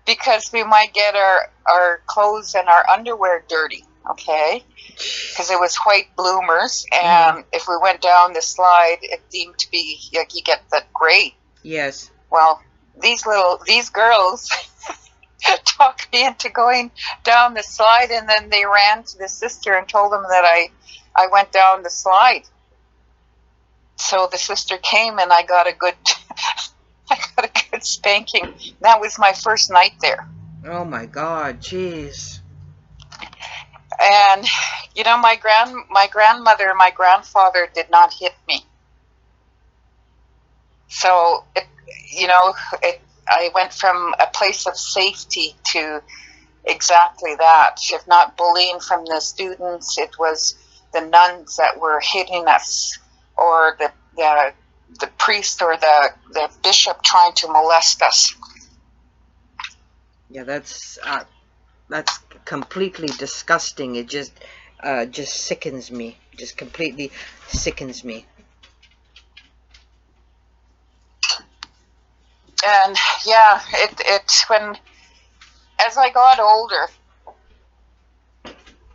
because we might get our clothes and our underwear dirty, okay? Because it was white bloomers, and if we went down the slide, it deemed to be, like, you get that gray. Yes. Well, these girls talked me into going down the slide, and then they ran to the sister and told them that I went down the slide. So the sister came, and I got a good spanking. That was my first night there. Oh my God, jeez. And my grandmother and my grandfather did not hit me. So I went from a place of safety to exactly that. If not bullying from the students, it was the nuns that were hitting us, or the priest or the bishop trying to molest us. Yeah, that's completely disgusting. It just sickens me. Just completely sickens me. And when, as I got older,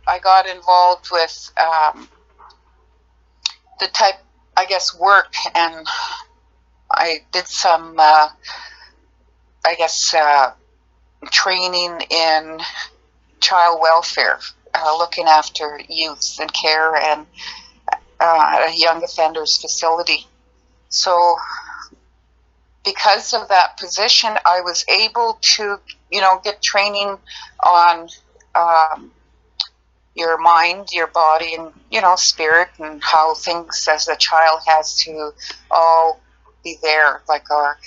I got involved with the type, I guess, work, and I did some, training in child welfare, looking after youth and care, and at a young offenders facility. So because of that position, I was able to, get training on your mind, your body, and, spirit, and how things as a child has to all be there, like our,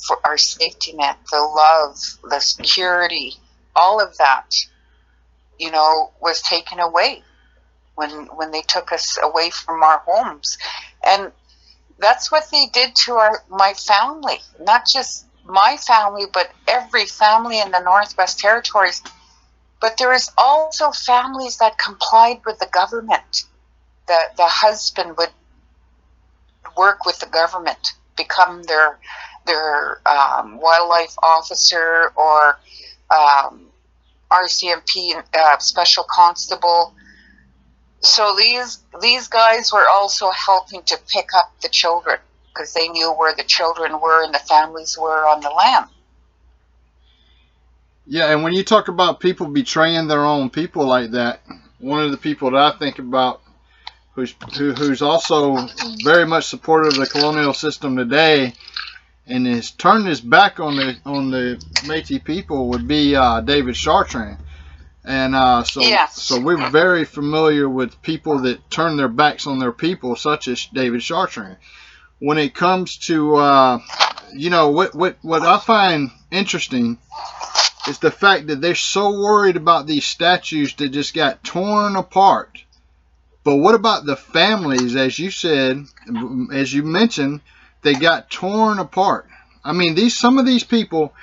for our safety net, the love, the security, all of that, was taken away when they took us away from our homes. And that's what they did to my family, not just my family, but every family in the Northwest Territories. But there is also families that complied with the government. The husband would work with the government, become their wildlife officer, or RCMP special constable. So these guys were also helping to pick up the children, because they knew where the children were and the families were on the land. Yeah, and when you talk about people betraying their own people like that, one of the people that I think about who's also very much supportive of the colonial system today and has turned his back on the Métis people would be David Chartrand. And Yes. so we're very familiar with people that turn their backs on their people, such as David Chartrand. When it comes to what I find interesting is the fact that they're so worried about these statues that just got torn apart. But what about the families, as you said, as you mentioned, they got torn apart? I mean, some of these people,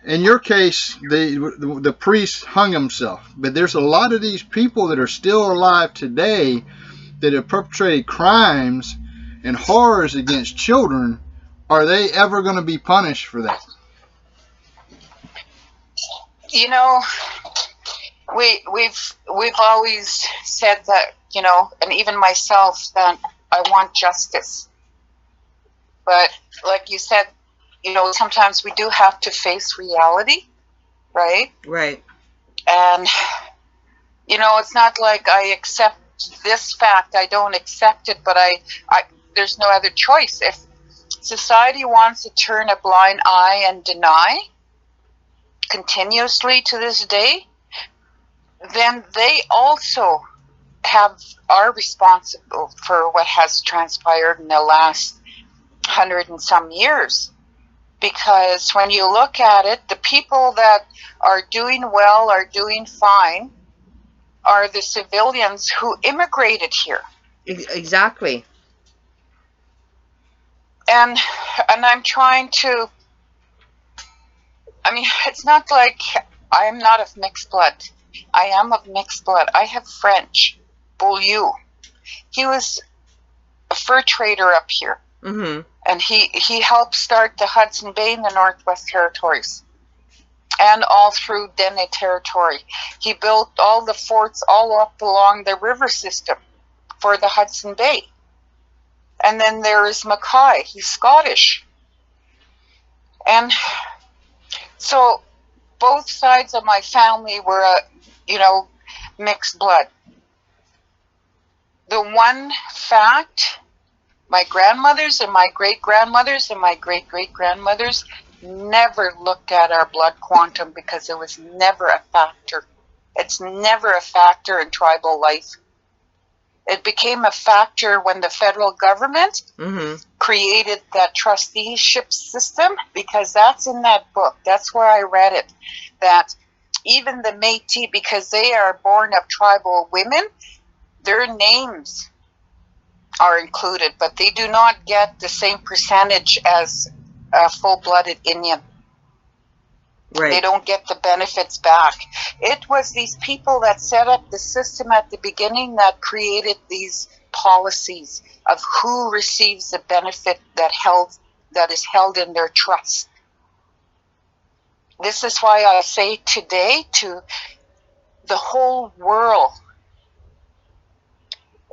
in your case, the priest hung himself. But there's a lot of these people that are still alive today that have perpetrated crimes and horrors against children. Are they ever going to be punished for that? You know, we've always said that, you know, and even myself, that I want justice. But like you said, you know, sometimes we do have to face reality, right? Right. And, you know, it's not like I accept this fact. I don't accept it, but I there's no other choice. If society wants to turn a blind eye and deny continuously to this day, then they also are responsible for what has transpired in the last 100 and some years. Because when you look at it, the people that are doing well, are doing fine, are the civilians who immigrated here. Exactly. And I'm trying to, I mean, it's not like I am not of mixed blood. I am of mixed blood. I have French. Beaulieu. He was a fur trader up here. Mm-hmm. And he helped start the Hudson Bay in the Northwest Territories and all through Dene Territory. He built all the forts all up along the river system for the Hudson Bay. And then there is Mackay. He's Scottish. And so both sides of my family were, mixed blood. The one fact, my grandmothers and my great-grandmothers and my great-great-grandmothers never looked at our blood quantum because it was never a factor. It's never a factor in tribal life. It became a factor when the federal government created that trusteeship system, because that's in that book. That's where I read it, that even the Métis, because they are born of tribal women, their names are included, but they do not get the same percentage as a full-blooded Indian. Right. They don't get the benefits back. It was these people that set up the system at the beginning that created these policies of who receives the benefit that is held in their trust. This is why I say today to the whole world,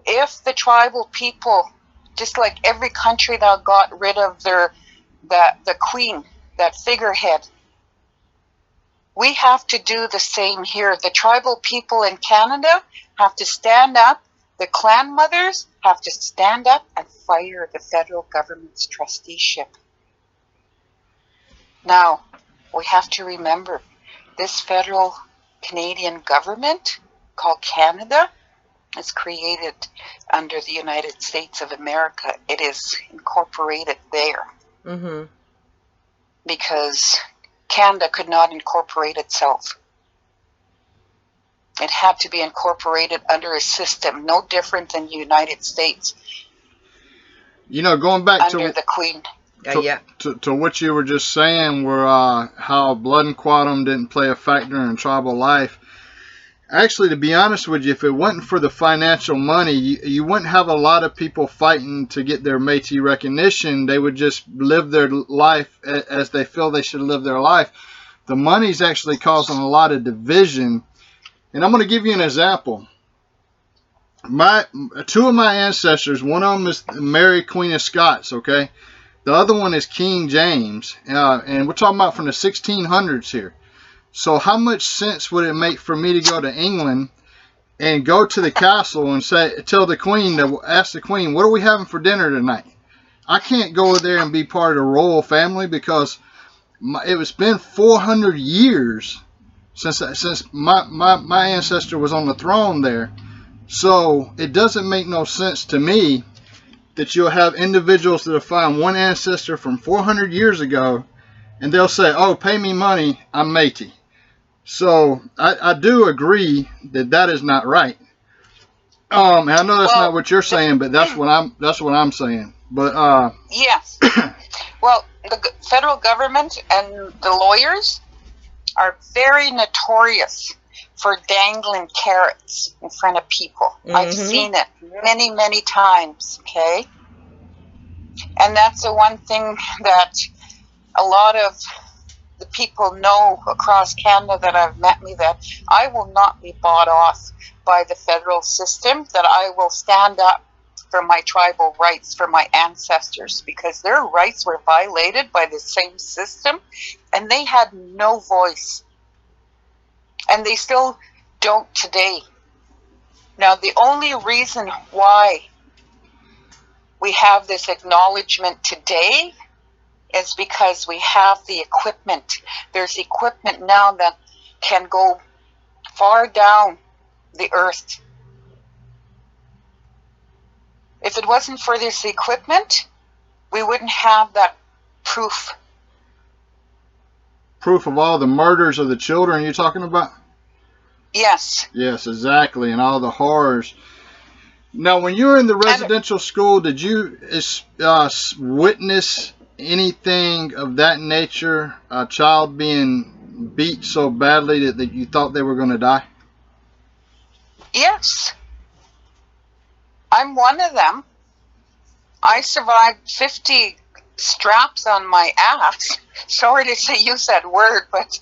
if the tribal people, just like every country that got rid of the queen, that figurehead, we have to do the same here. The tribal people in Canada have to stand up. The clan mothers have to stand up and fire the federal government's trusteeship. Now, we have to remember, this federal Canadian government called Canada is created under the United States of America. It is incorporated there. Mm-hmm. Because Canada could not incorporate itself. It had to be incorporated under a system no different than the United States. You know, going back under the Queen. To what you were just saying, where how blood and quantum didn't play a factor in tribal life. Actually, to be honest with you, if it wasn't for the financial money, you wouldn't have a lot of people fighting to get their Métis recognition. They would just live their life as they feel they should live their life. The money's actually causing a lot of division. And I'm going to give you an example. Two of my ancestors, one of them is Mary Queen of Scots, okay? The other one is King James. And we're talking about from the 1600s here. So how much sense would it make for me to go to England and go to the castle and tell the queen, ask the queen, what are we having for dinner tonight? I can't go there and be part of the royal family because it's been 400 years since my ancestor was on the throne there. So it doesn't make no sense to me that you'll have individuals that will find one ancestor from 400 years ago and they'll say, oh, pay me money, I'm Metis. So I do agree that is not right. And I know that's not what you're saying, but that's what I'm saying. But yes. Well, the federal government and the lawyers are very notorious for dangling carrots in front of people. I've seen it many, many times, okay? And that's the one thing that a lot of the people know across Canada that have met me, that I will not be bought off by the federal system, that I will stand up for my tribal rights, for my ancestors, because their rights were violated by the same system and they had no voice. And they still don't today. Now, the only reason why we have this acknowledgement today is because we have the equipment. There's equipment now that can go far down the earth. If it wasn't for this equipment, we wouldn't have that proof. Proof of all the murders of the children you're talking about? Yes. Yes, exactly, and all the horrors. Now, when you were in the residential school, did you witness anything of that nature? A child being beat so badly that you thought they were going to die? Yes. I'm one of them. I survived 50 straps on my ass. Sorry to use that word, but,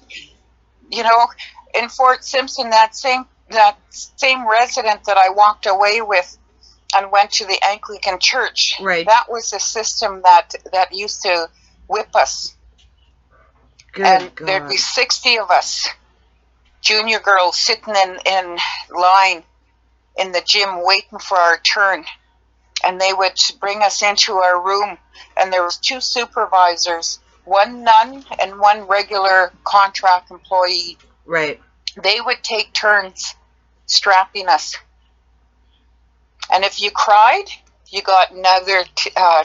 you know, in Fort Simpson, that same resident that I walked away with and went to the Anglican church, right, that was a system that used to whip us. Good and God. There'd be 60 of us, junior girls, sitting in line in the gym waiting for our turn. And they would bring us into our room, and there was 2 supervisors, one nun and one regular contract employee. Right. They would take turns strapping us. And if you cried, you got another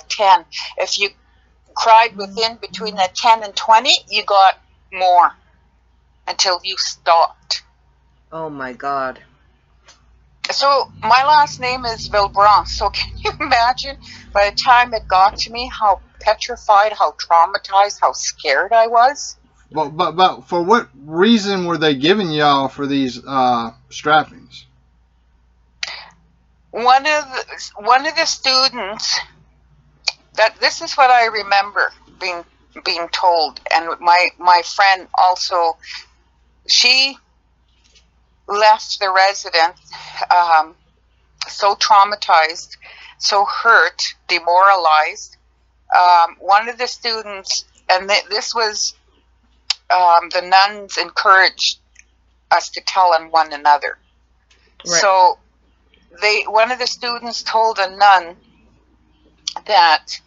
10. If you cried between the 10 and 20, you got more until you stopped. Oh my God. So my last name is Villebrun. So can you imagine by the time it got to me how petrified, how traumatized, how scared I was? But for what reason were they giving y'all for these strappings? One of the students, that this is what I remember being told, and my friend also, she left the residence so traumatized, so hurt, demoralized. One of the students, and this was the nuns encouraged us to tell on one another. Right. So one of the students told a nun that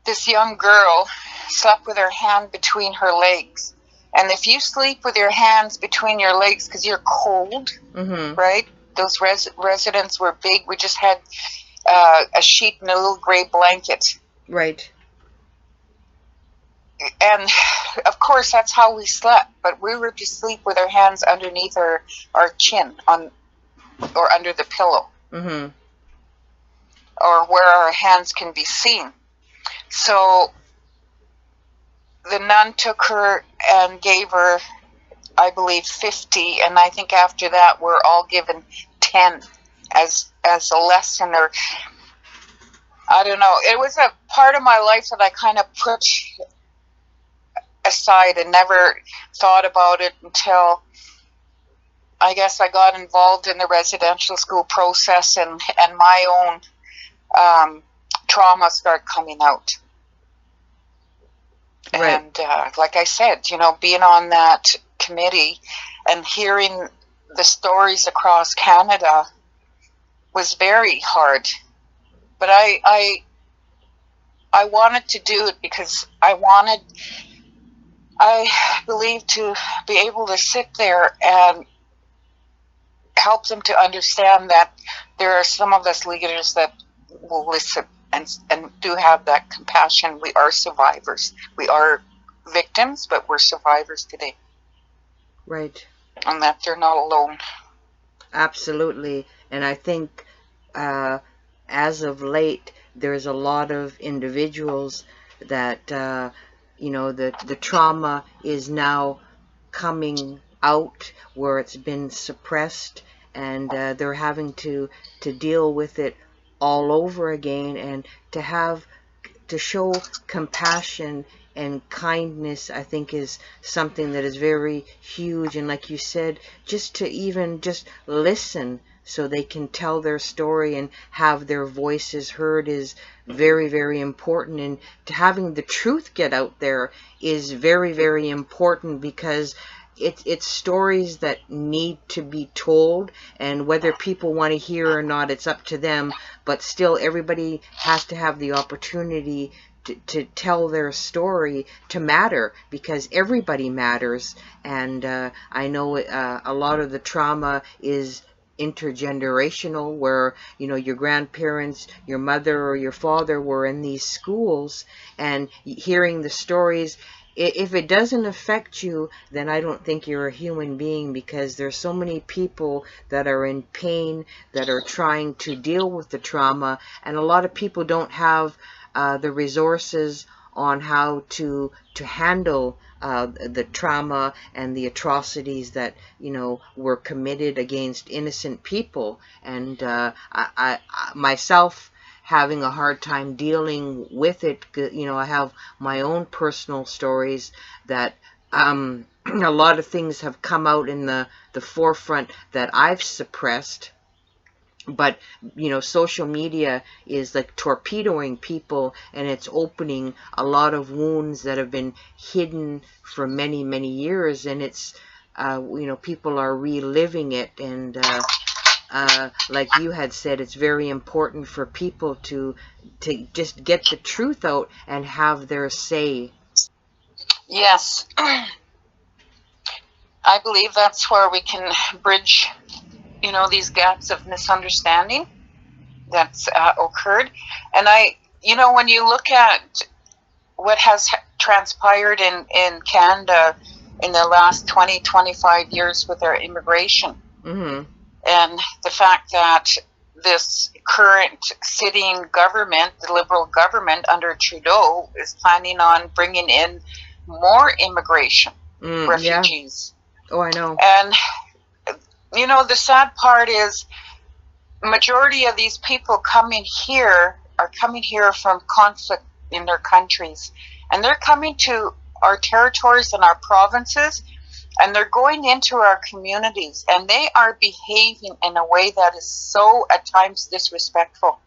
this young girl slept with her hand between her legs. And if you sleep with your hands between your legs because you're cold, right? Those residents were big. We just had a sheet and a little gray blanket. Right. And, of course, that's how we slept. But we were to sleep with our hands underneath our chin or under the pillow. Or where our hands can be seen. So the nun took her and gave her, I believe, 50, and I think after that we're all given 10 as a lesson, or I don't know. It was a part of my life that I kind of put aside and never thought about it until I guess I got involved in the residential school process and my own trauma started coming out. Right. And like I said, being on that committee and hearing the stories across Canada was very hard. But I wanted to do it because I believe, to be able to sit there and help them to understand that there are some of us leaders that will listen and do have that compassion. We are survivors. We are victims, but we're survivors today. Right. And that they're not alone. Absolutely. And I think as of late, there's a lot of individuals that, the trauma is now coming out where it's been suppressed, and they're having to deal with it all over again, and to show compassion and kindness, I think, is something that is very huge. And like you said, just to even just listen so they can tell their story and have their voices heard is very, very important. And to having the truth get out there is very, very important, because it's stories that need to be told, and whether people want to hear or not, it's up to them. But still, everybody has to have the opportunity to tell their story, to matter, because everybody matters. And I know a lot of the trauma is intergenerational, where your grandparents, your mother or your father were in these schools, and hearing the stories, if it doesn't affect you, then I don't think you're a human being, because there's so many people that are in pain, that are trying to deal with the trauma, and a lot of people don't have the resources on how to handle the trauma and the atrocities that were committed against innocent people. And I myself, having a hard time dealing with it, I have my own personal stories that a lot of things have come out in the forefront that I've suppressed. But social media is like torpedoing people, and it's opening a lot of wounds that have been hidden for many, many years, and it's people are reliving it. And like you had said, it's very important for people to just get the truth out and have their say. Yes. I believe that's where we can bridge, these gaps of misunderstanding that's occurred. And when you look at what has transpired in Canada in the last 20, 25 years with our immigration, Mm-hmm. and the fact that this current sitting government, the Liberal government under Trudeau, is planning on bringing in more immigration, refugees. Yeah. Oh, I know. And, the sad part is, majority of these people coming here are coming here from conflict in their countries, and they're coming to our territories and our provinces, and they're going into our communities, and they are behaving in a way that is so, at times, disrespectful.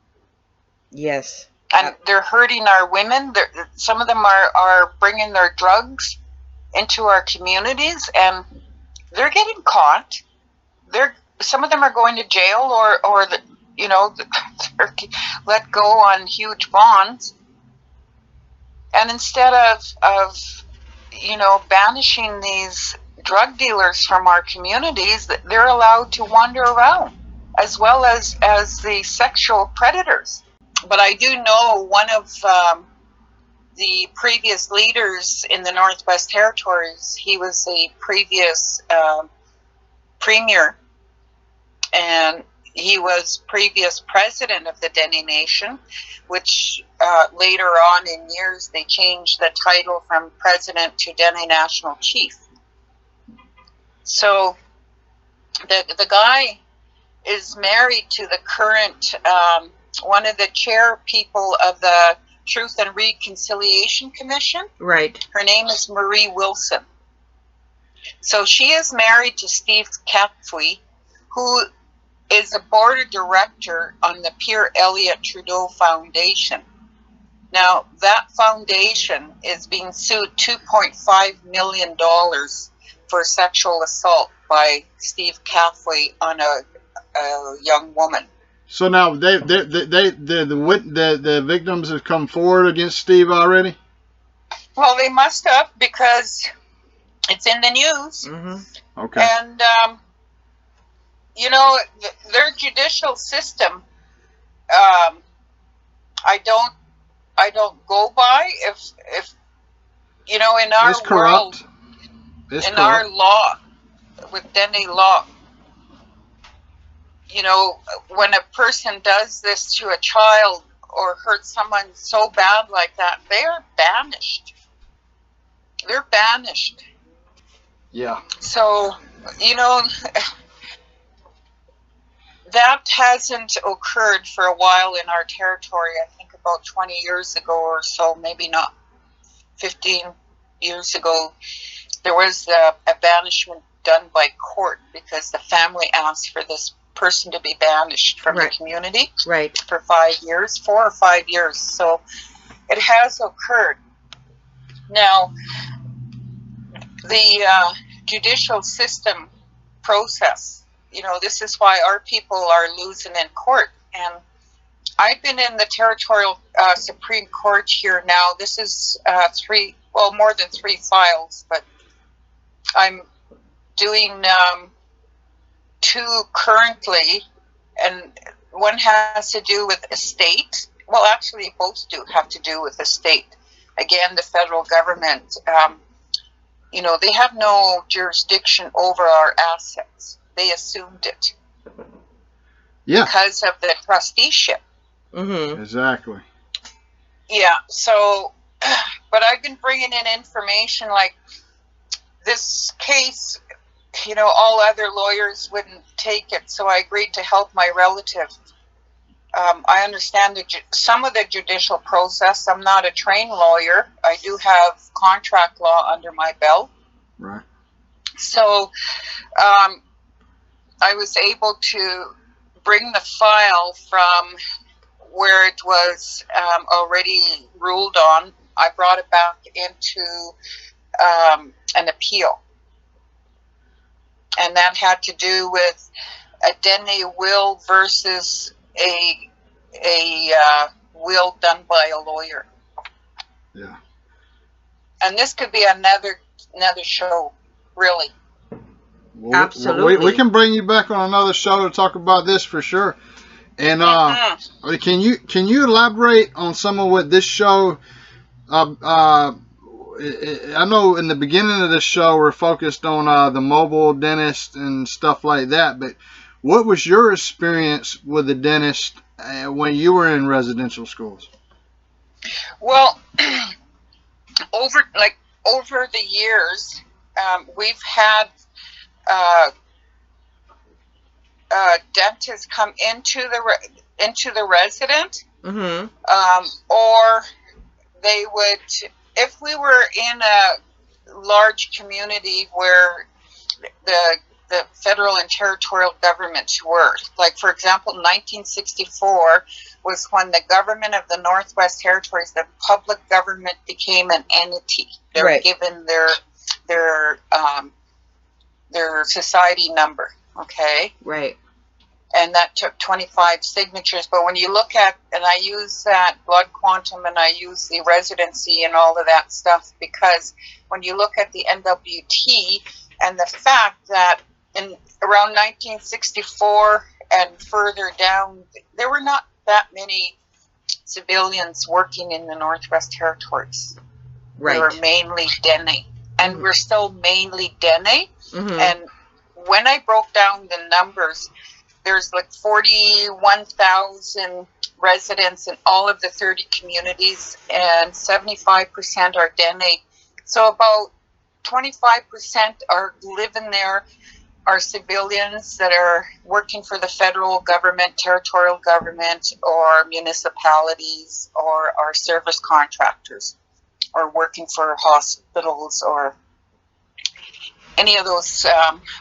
Yes. And they're hurting our women. Some of them are bringing their drugs into our communities, and they're getting caught. Some of them are going to jail, or they're let go on huge bonds. And instead of banishing these drug dealers from our communities, they're allowed to wander around, as well as the sexual predators. But I do know one of the previous leaders in the Northwest Territories. He was the previous premier, and he was previous president of the Dene Nation, which later on in years they changed the title from president to Dene National Chief. So the guy is married to the current one of the chair people of the Truth and Reconciliation Commission. Right. Her name is Marie Wilson. So she is married to Steve Capfui, who is a board director on the Pierre Elliott Trudeau Foundation. Now, that foundation is being sued $2.5 million for sexual assault by Steve Cathway on a young woman. So now the victims have come forward against Steve already? Well, they must have, because it's in the news. Mm-hmm. Okay. And, you know, their judicial system, I don't go by. If you know, in our It's corrupt. world, It's in corrupt. our law, with Dene law, you know, when a person does this to a child or hurts someone so bad like that, they are banished. They're banished. Yeah. So, you know, that hasn't occurred for a while in our territory. I think about 20 years ago or so, maybe not 15 years ago, there was a banishment done by court because the family asked for this person to be banished from the community for 5 years, 4 or 5 years. So it has occurred. Now, the judicial system process, you know, this is why our people are losing in court. And I've been in the territorial Supreme Court here now. This is more than 3 files, but I'm doing 2 currently, and one has to do with estate. Well, actually, both do have to do with estate. Again, the federal government, you know, they have no jurisdiction over our assets. They assumed it. Yeah. Because of the trusteeship. Mm-hmm. Exactly. Yeah. So, but I've been bringing in information like this case. You know, all other lawyers wouldn't take it, so I agreed to help my relative. I understand some of the judicial process. I'm not a trained lawyer. I do have contract law under my belt. Right. So I was able to bring the file from where it was already ruled on. I brought it back into an appeal. And that had to do with a Dene will versus a will done by a lawyer. Yeah. And this could be another show, really. Well, Absolutely. we can bring you back on another show to talk about this for sure. And can you elaborate on some of what this show? I know in the beginning of this show we're focused on the mobile dentist and stuff like that, but what was your experience with the dentist when you were in residential schools? Well, over the years, we've had dentists come into the resident, Mm-hmm. or they would, if we were in a large community where the federal and territorial governments were. Like, for example, 1964 was when the government of the Northwest Territories, the public government, became an entity. They were given their society number, okay? Right. And that took 25 signatures. But when you look at, and I use that blood quantum and I use the residency and all of that stuff, because when you look at the NWT and the fact that in around 1964 and further down, there were not that many civilians working in the Northwest Territories. Right. They were mainly Dene. And we're still mainly Dene. Mm-hmm. And when I broke down the numbers, there's like 41,000 residents in all of the 30 communities, and 75% are Dene. So about 25% are living there, are civilians that are working for the federal government, territorial government, or municipalities, or are service contractors, or working for hospitals, or any of those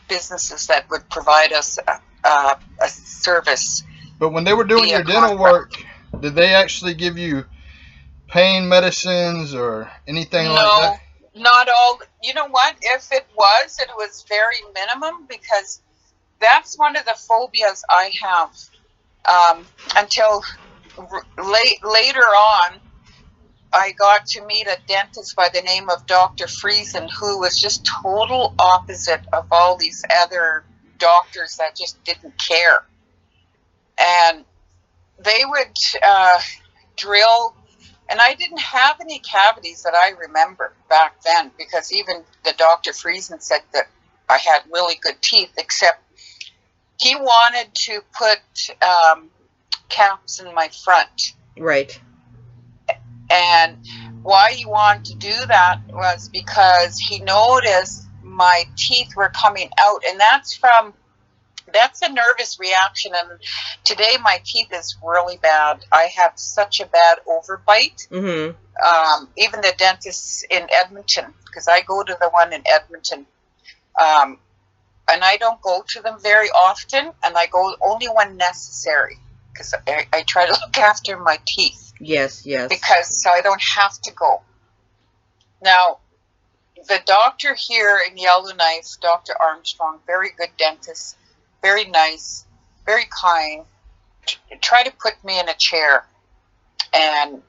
businesses that would provide us a service. But when they were doing your dental work, did they actually give you pain medicines or anything like that? No, not all. you know what? If it was very minimum, because that's one of the phobias I have. Until later on, I got to meet a dentist by the name of Dr. Friesen, who was just total opposite of all these other doctors that just didn't care. And they would drill, and I didn't have any cavities that I remember back then, because even the Dr. Friesen said that I had really good teeth, except he wanted to put caps in my front. Right. And why he wanted to do that was because he noticed my teeth were coming out, and that's a nervous reaction. And today my teeth is really bad. I have such a bad overbite. Mm-hmm. Even the dentists in Edmonton, because I go to the one in Edmonton, and I don't go to them very often, and I go only when necessary, because I try to look after my teeth. Yes. Because so I don't have to go. Now, the doctor here in Yellowknife, Dr. Armstrong, very good dentist, very nice, very kind, tried to put me in a chair. And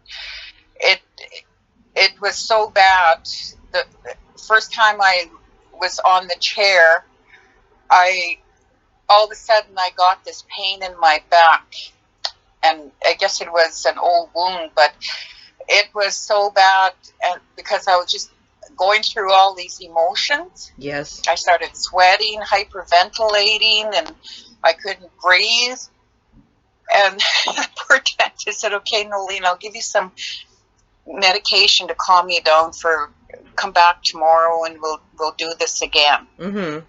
it was so bad. The first time I was on the chair, all of a sudden I got this pain in my back. And I guess it was an old wound, but it was so bad, and because I was just going through all these emotions. Yes. I started sweating, hyperventilating, and I couldn't breathe. And the poor dentist said, "Okay, Noeline, I'll give you some medication to calm you down. Come back tomorrow, and we'll do this again." Mm-hmm.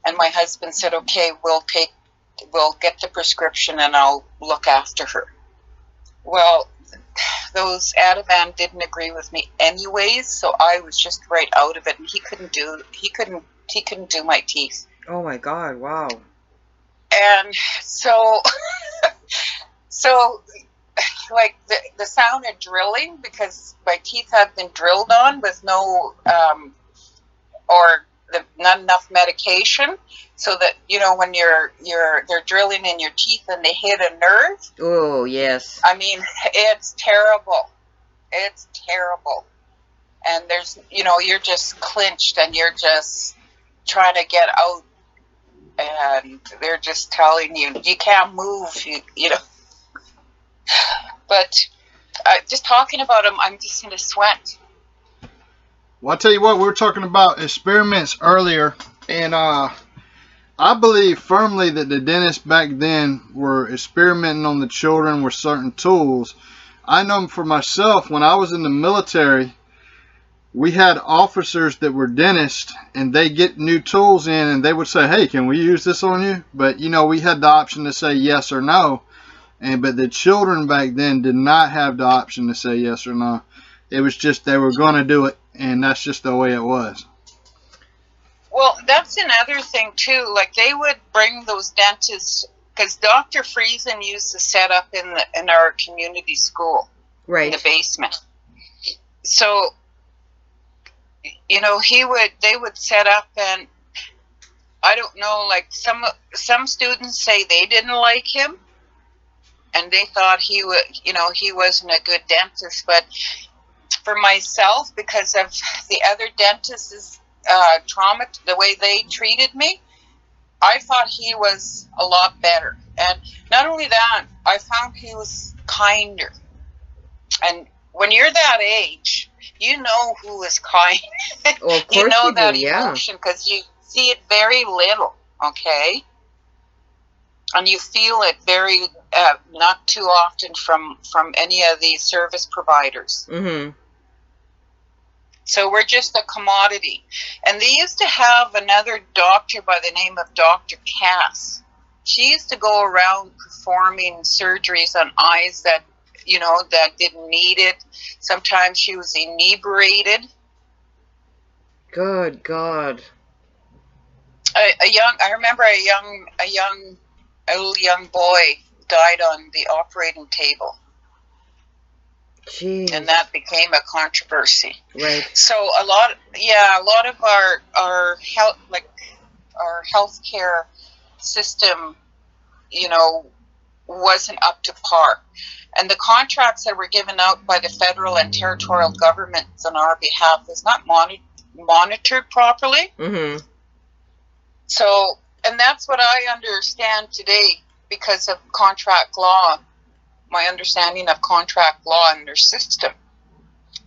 And my husband said, "Okay, we'll get the prescription and I'll look after her." Well, those Ativan didn't agree with me anyways, so I was just right out of it, and he couldn't do my teeth. Oh my God! Wow. And so like the sound of drilling, because my teeth have been drilled on with no not enough medication, so that when they're drilling in your teeth and they hit a nerve. Oh yes. I mean, it's terrible. It's terrible. And there's you're just clinched and you're just trying to get out, and they're just telling you can't move. You know. But just talking about them, I'm just in a sweat. Well, I'll tell you what, we were talking about experiments earlier, and I believe firmly that the dentists back then were experimenting on the children with certain tools. I know for myself, when I was in the military, we had officers that were dentists, and they get new tools in, and they would say, "Hey, can we use this on you?" But, we had the option to say yes or no. But the children back then did not have the option to say yes or no. It was just they were going to do it, and that's just the way it was. Well, that's another thing too. Like, they would bring those dentists, because Dr. Friesen used to set up in our community school, right, in the basement. So, they would set up, and I don't know. Like, some students say they didn't like him, and they thought he wasn't a good dentist. But for myself, because of the other dentists' trauma, the way they treated me, I thought he was a lot better. And not only that, I found he was kinder. And when you're that age, you know who is kind. Well, of course you know that do, emotion, because you see it very little, okay? And you feel it very not too often from any of the service providers. Mm-hmm. So we're just a commodity. And they used to have another doctor by the name of Dr. Cass. She used to go around performing surgeries on eyes that didn't need it. Sometimes she was inebriated. Good God. I remember a little young boy died on the operating table. Jeez. and that became a controversy. Right. So a lot of our health, like our healthcare system, you know, wasn't up to par. And the contracts that were given out by the federal and territorial governments on our behalf was not monitored properly. Mm-hmm. So, and that's what I understand today because of contract law, my understanding of contract law and their system,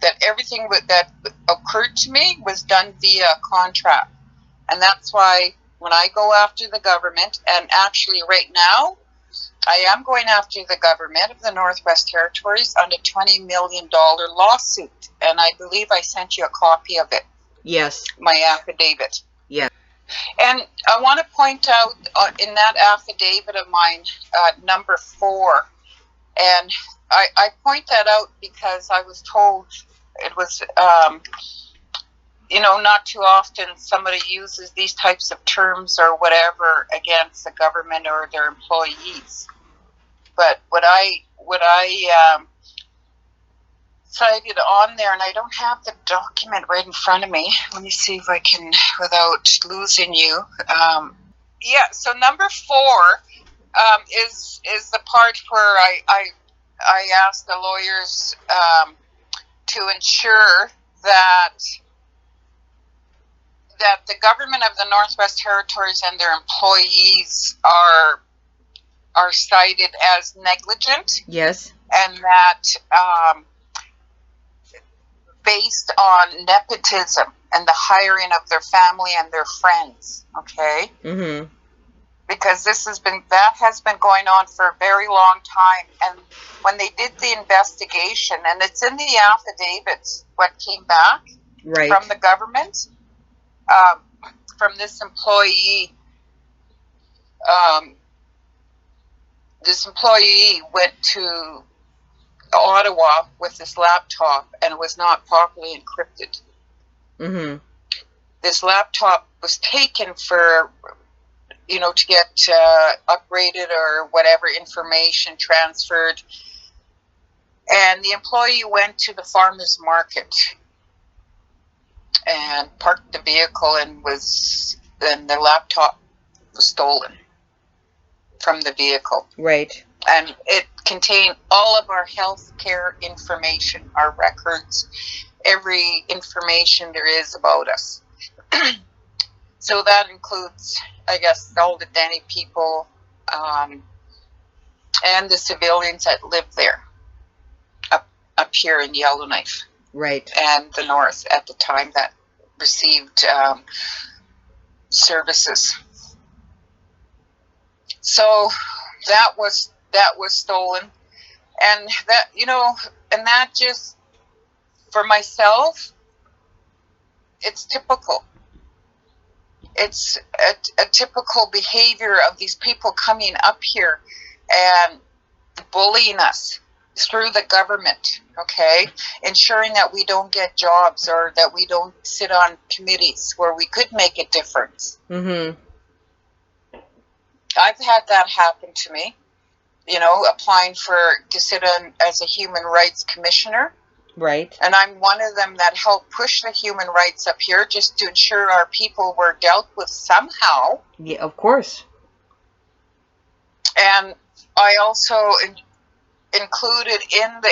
that everything that occurred to me was done via contract. And that's why when I go after the government, and actually right now, I am going after the government of the Northwest Territories on a $20 million lawsuit. And I believe I sent you a copy of it. Yes. My affidavit. Yeah. And I want to point out in that affidavit of mine, number 4, and I point that out because I was told it was, you know, not too often somebody uses these types of terms or whatever against the government or their employees. But what I cited on there, and I don't have the document right in front of me. Let me see if I can, without losing you. Yeah, so number 4 is the part where I asked the lawyers to ensure that the government of the Northwest Territories and their employees are cited as negligent. Yes. And that based on nepotism and the hiring of their family and their friends, okay? Mm-hmm. Because that has been going on for a very long time. And when they did the investigation, and it's in the affidavits, what came back Right. from the government, from this employee, went to Ottawa with this laptop and it was not properly encrypted. Mm-hmm. This laptop was taken for, you know, to get upgraded or whatever information transferred. And the employee went to the farmer's market and parked the vehicle, and the laptop was stolen from the vehicle. Right. And it contained all of our health care information, our records, every information there is about us. So that includes, I guess, all the Dene people and the civilians that live there up here in Yellowknife. Right. And the North at the time that received services. So that was stolen, and that, you know, and that just, for myself, it's typical. It's a typical behavior of these people coming up here and bullying us through the government, okay? Ensuring that we don't get jobs or that we don't sit on committees where we could make a difference. Mm-hmm. I've had that happen to me, you know, applying to sit on as a human rights commissioner. Right. And I'm one of them that helped push the human rights up here just to ensure our people were dealt with somehow. Yeah, of course. And I also included in the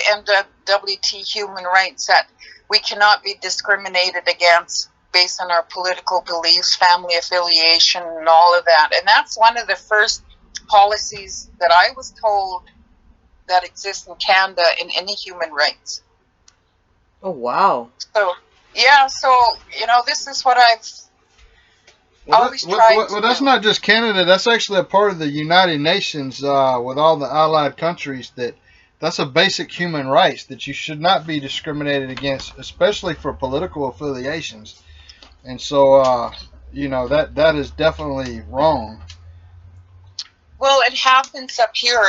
NWT human rights that we cannot be discriminated against based on our political beliefs, family affiliation, and all of that. And that's one of the first policies that I was told that exists in Canada in any human rights. Oh, wow. So, yeah, so, you know, this is what I've always tried to well, that's do. not just Canada. That's actually a part of the United Nations with all the allied countries. That's a basic human rights that you should not be discriminated against, especially for political affiliations. And so, you know, that is definitely wrong. Well, it happens up here,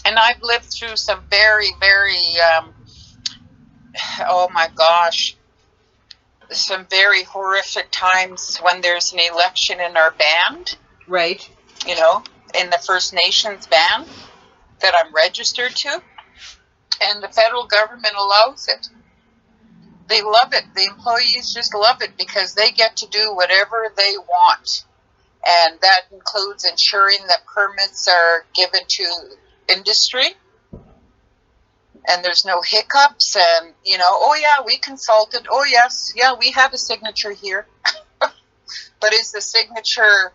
and I've lived through some very, very, oh my gosh, some very horrific times when there's an election in our band. Right. You know, in the First Nations band that I'm registered to. and the federal government allows it. They love it. The employees just love it because they get to do whatever they want. And that includes ensuring that permits are given to industry and there's no hiccups and, you know, oh yeah, we consulted. Oh yes, yeah, we have a signature here. But is the signature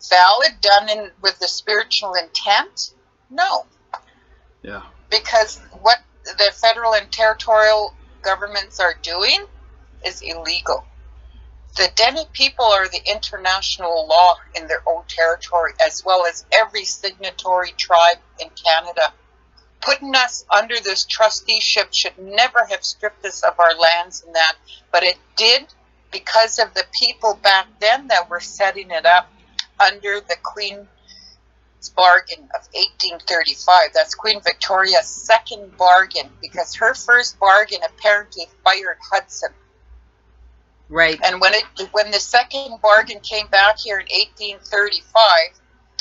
valid, done with the spiritual intent? No. Yeah. Because what the federal and territorial governments are doing is illegal. The Dene people are the international law in their own territory, as well as every signatory tribe in Canada. Putting us under this trusteeship should never have stripped us of our lands and that, but it did because of the people back then that were setting it up under the Queen's bargain of 1835. That's Queen Victoria's second bargain, because her first bargain apparently fired Hudson. Right. And when the second bargain came back here in 1835,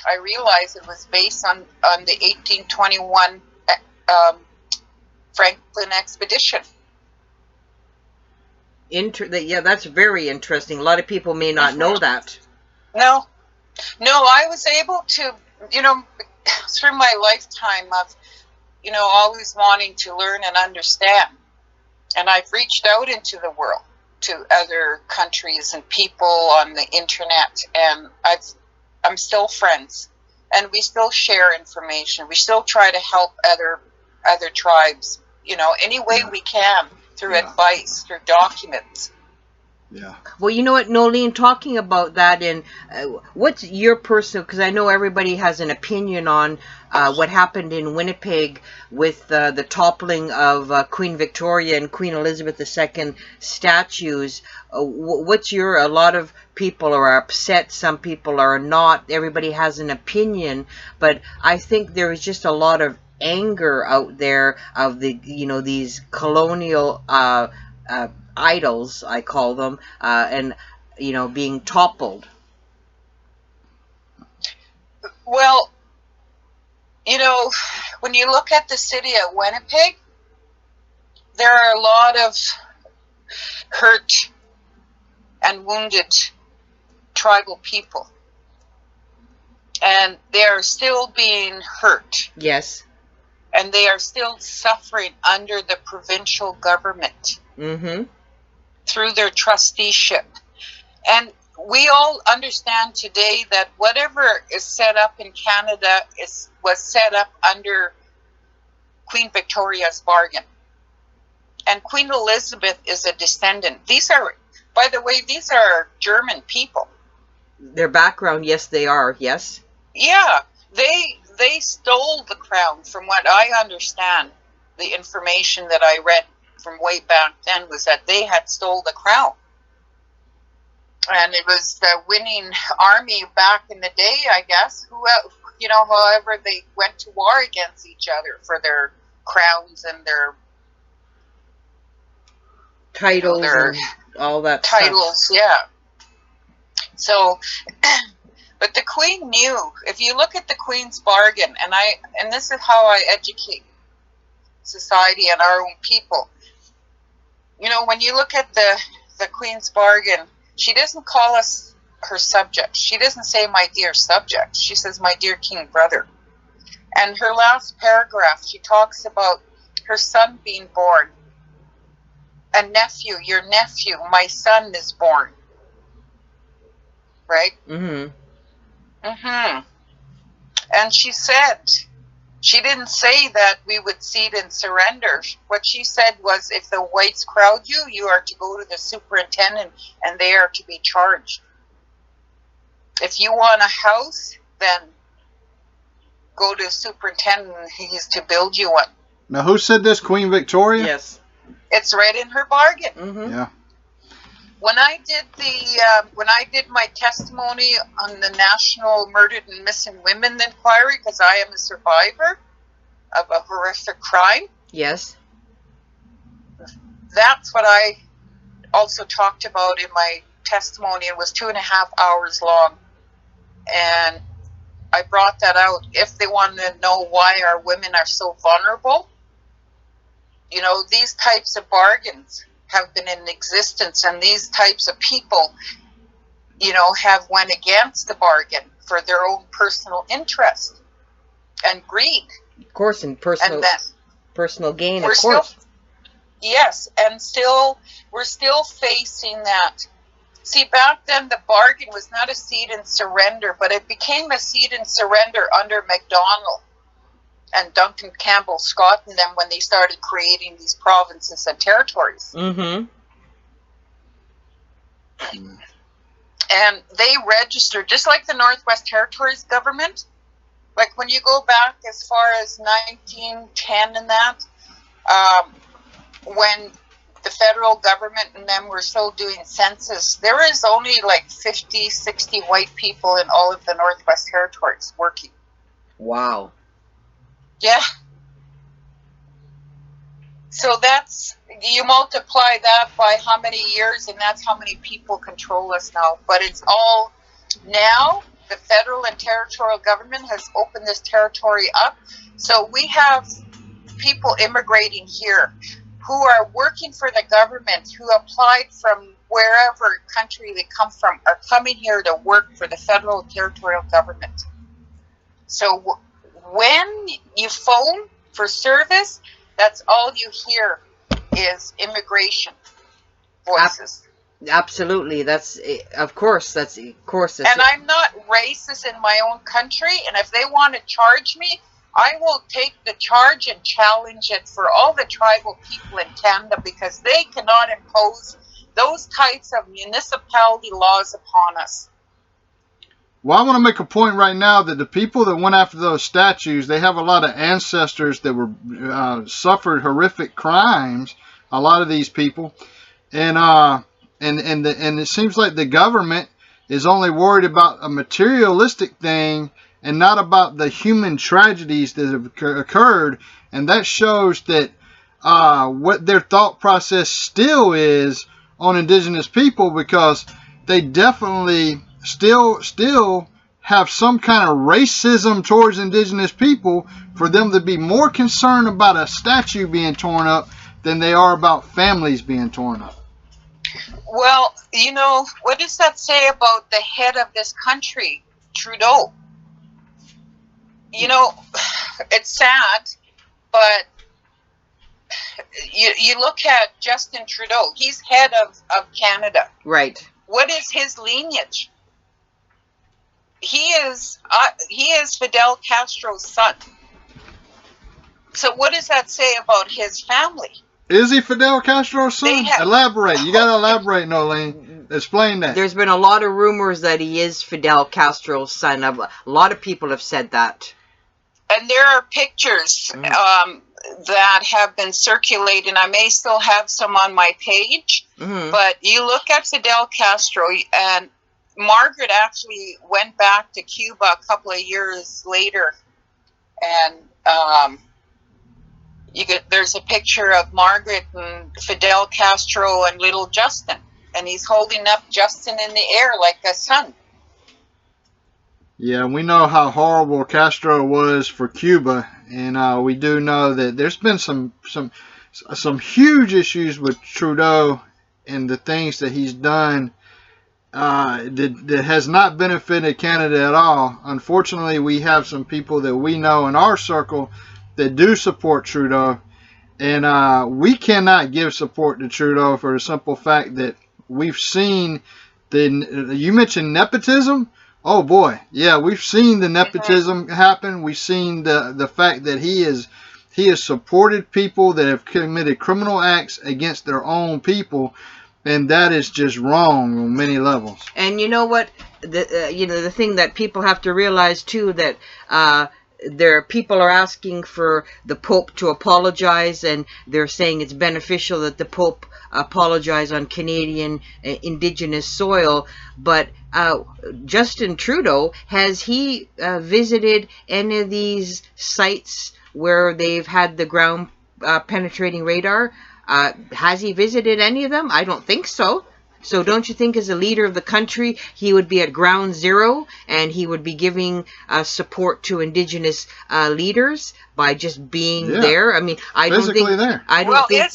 I realized it was based on the 1821 Franklin expedition. Yeah, that's very interesting. A lot of people may not know that. No, I was able to, you know, through my lifetime of, you know, always wanting to learn and understand. And I've reached out into the world to other countries and people on the internet, and I'm still friends, and we still share information. We still try to help other tribes, you know, any way we can, through advice, through documents. Yeah. Well, you know what, Noeline, talking about that, and what's your personal, because I know everybody has an opinion on what happened in Winnipeg with the toppling of Queen Victoria and Queen Elizabeth II statues. What's a lot of people are upset, some people are not, everybody has an opinion, but I think there is just a lot of anger out there of the, you know, these colonial idols, I call them, and, you know, being toppled. Well, you know, when you look at the city of Winnipeg, there are a lot of hurt and wounded tribal people, and they are still being hurt. Yes. And they are still suffering under the provincial government. Mm-hmm. Through their trusteeship. And we all understand today that whatever is set up in Canada was set up under Queen Victoria's bargain. And Queen Elizabeth is a descendant. These are, by the way, these are German people. Their background, yes, they are, yes. Yeah, they stole the crown, from what I understand. The information that I read from way back then was that they had stole the crown. And it was the winning army back in the day, I guess, who, you know, however they went to war against each other for their crowns and their titles, you know, and all that titles stuff. Yeah. So but the Queen knew. If you look at the Queen's bargain, and this is how I educate society and our own people. You know, when you look at the Queen's bargain, she doesn't call us her subjects. She doesn't say, my dear subject. She says, my dear king brother. And her last paragraph, she talks about her son being born. A nephew, your nephew, my son is born. Right? Mm-hmm. Mm-hmm. And she said, she didn't say that we would cede and surrender. What she said was, if the whites crowd you, you are to go to the superintendent and they are to be charged. If you want a house, then go to the superintendent and he is to build you one. Now, who said this? Queen Victoria? Yes. It's right in her bargain. Mm-hmm. Yeah. When I did my testimony on the National Murdered and Missing Women Inquiry, because I am a survivor of a horrific crime. Yes. That's what I also talked about in my testimony. It was 2.5 hours long, and I brought that out. If they want to know why our women are so vulnerable, you know, these types of bargains have been in existence, and these types of people, you know, have went against the bargain for their own personal interest and greed. Of course, and personal gain, of course. Yes, and we're still facing that. See, back then the bargain was not a cede and surrender, but it became a cede and surrender under MacDonald and Duncan Campbell Scott and them when they started creating these provinces and territories. Mm-hmm. And they registered, just like the Northwest Territories government, like when you go back as far as 1910 and that, when the federal government and them were still doing census, there was only like 50, 60 white people in all of the Northwest Territories working. Wow. Yeah. So that's, you multiply that by how many years, and that's how many people control us now. But it's all now, the federal and territorial government has opened this territory up. So we have people immigrating here who are working for the government, who applied from wherever country they come from, are coming here to work for the federal territorial government. So when you phone for service, that's all you hear is immigration voices. Absolutely, of course. And I'm not racist in my own country, and if they want to charge me, I will take the charge and challenge it for all the tribal people in Canada, because they cannot impose those types of municipality laws upon us. Well, I want to make a point right now that the people that went after those statues, they have a lot of ancestors that were suffered horrific crimes. A lot of these people, and it seems like the government is only worried about a materialistic thing and not about the human tragedies that have occurred. And that shows that what their thought process still is on Indigenous people, because they definitely still have some kind of racism towards Indigenous people, for them to be more concerned about a statue being torn up than they are about families being torn up. Well, you know, what does that say about the head of this country, Trudeau? You know, it's sad, but you look at Justin Trudeau, he's head of Canada. Right. What is his lineage? He is Fidel Castro's son. So what does that say about his family? Is he Fidel Castro's son? Elaborate. You got to elaborate, Noeline. Explain that. There's been a lot of rumors that he is Fidel Castro's son. A lot of people have said that. And there are pictures that have been circulating. I may still have some on my page. Mm-hmm. But you look at Fidel Castro, and Margaret actually went back to Cuba a couple of years later, and there's a picture of Margaret and Fidel Castro and little Justin, and he's holding up Justin in the air like a son. Yeah, we know how horrible Castro was for Cuba, and we do know that there's been some huge issues with Trudeau and the things that he's done that has not benefited Canada at all. Unfortunately, we have some people that we know in our circle that do support Trudeau, and we cannot give support to Trudeau for the simple fact that we've seen you mentioned nepotism. Oh boy, yeah, we've seen the nepotism happen. We've seen the fact that he has supported people that have committed criminal acts against their own people, and that is just wrong on many levels. And you know what? The thing that people have to realize too, that people are asking for the Pope to apologize, and they're saying it's beneficial that the Pope apologize on Canadian Indigenous soil. But Justin Trudeau, has he visited any of these sites where they've had the ground penetrating radar? Has he visited any of them? I don't think so. So don't you think as a leader of the country, he would be at ground zero and he would be giving support to Indigenous leaders by just being there? I mean, I don't think... Physically there. I don't Well, think...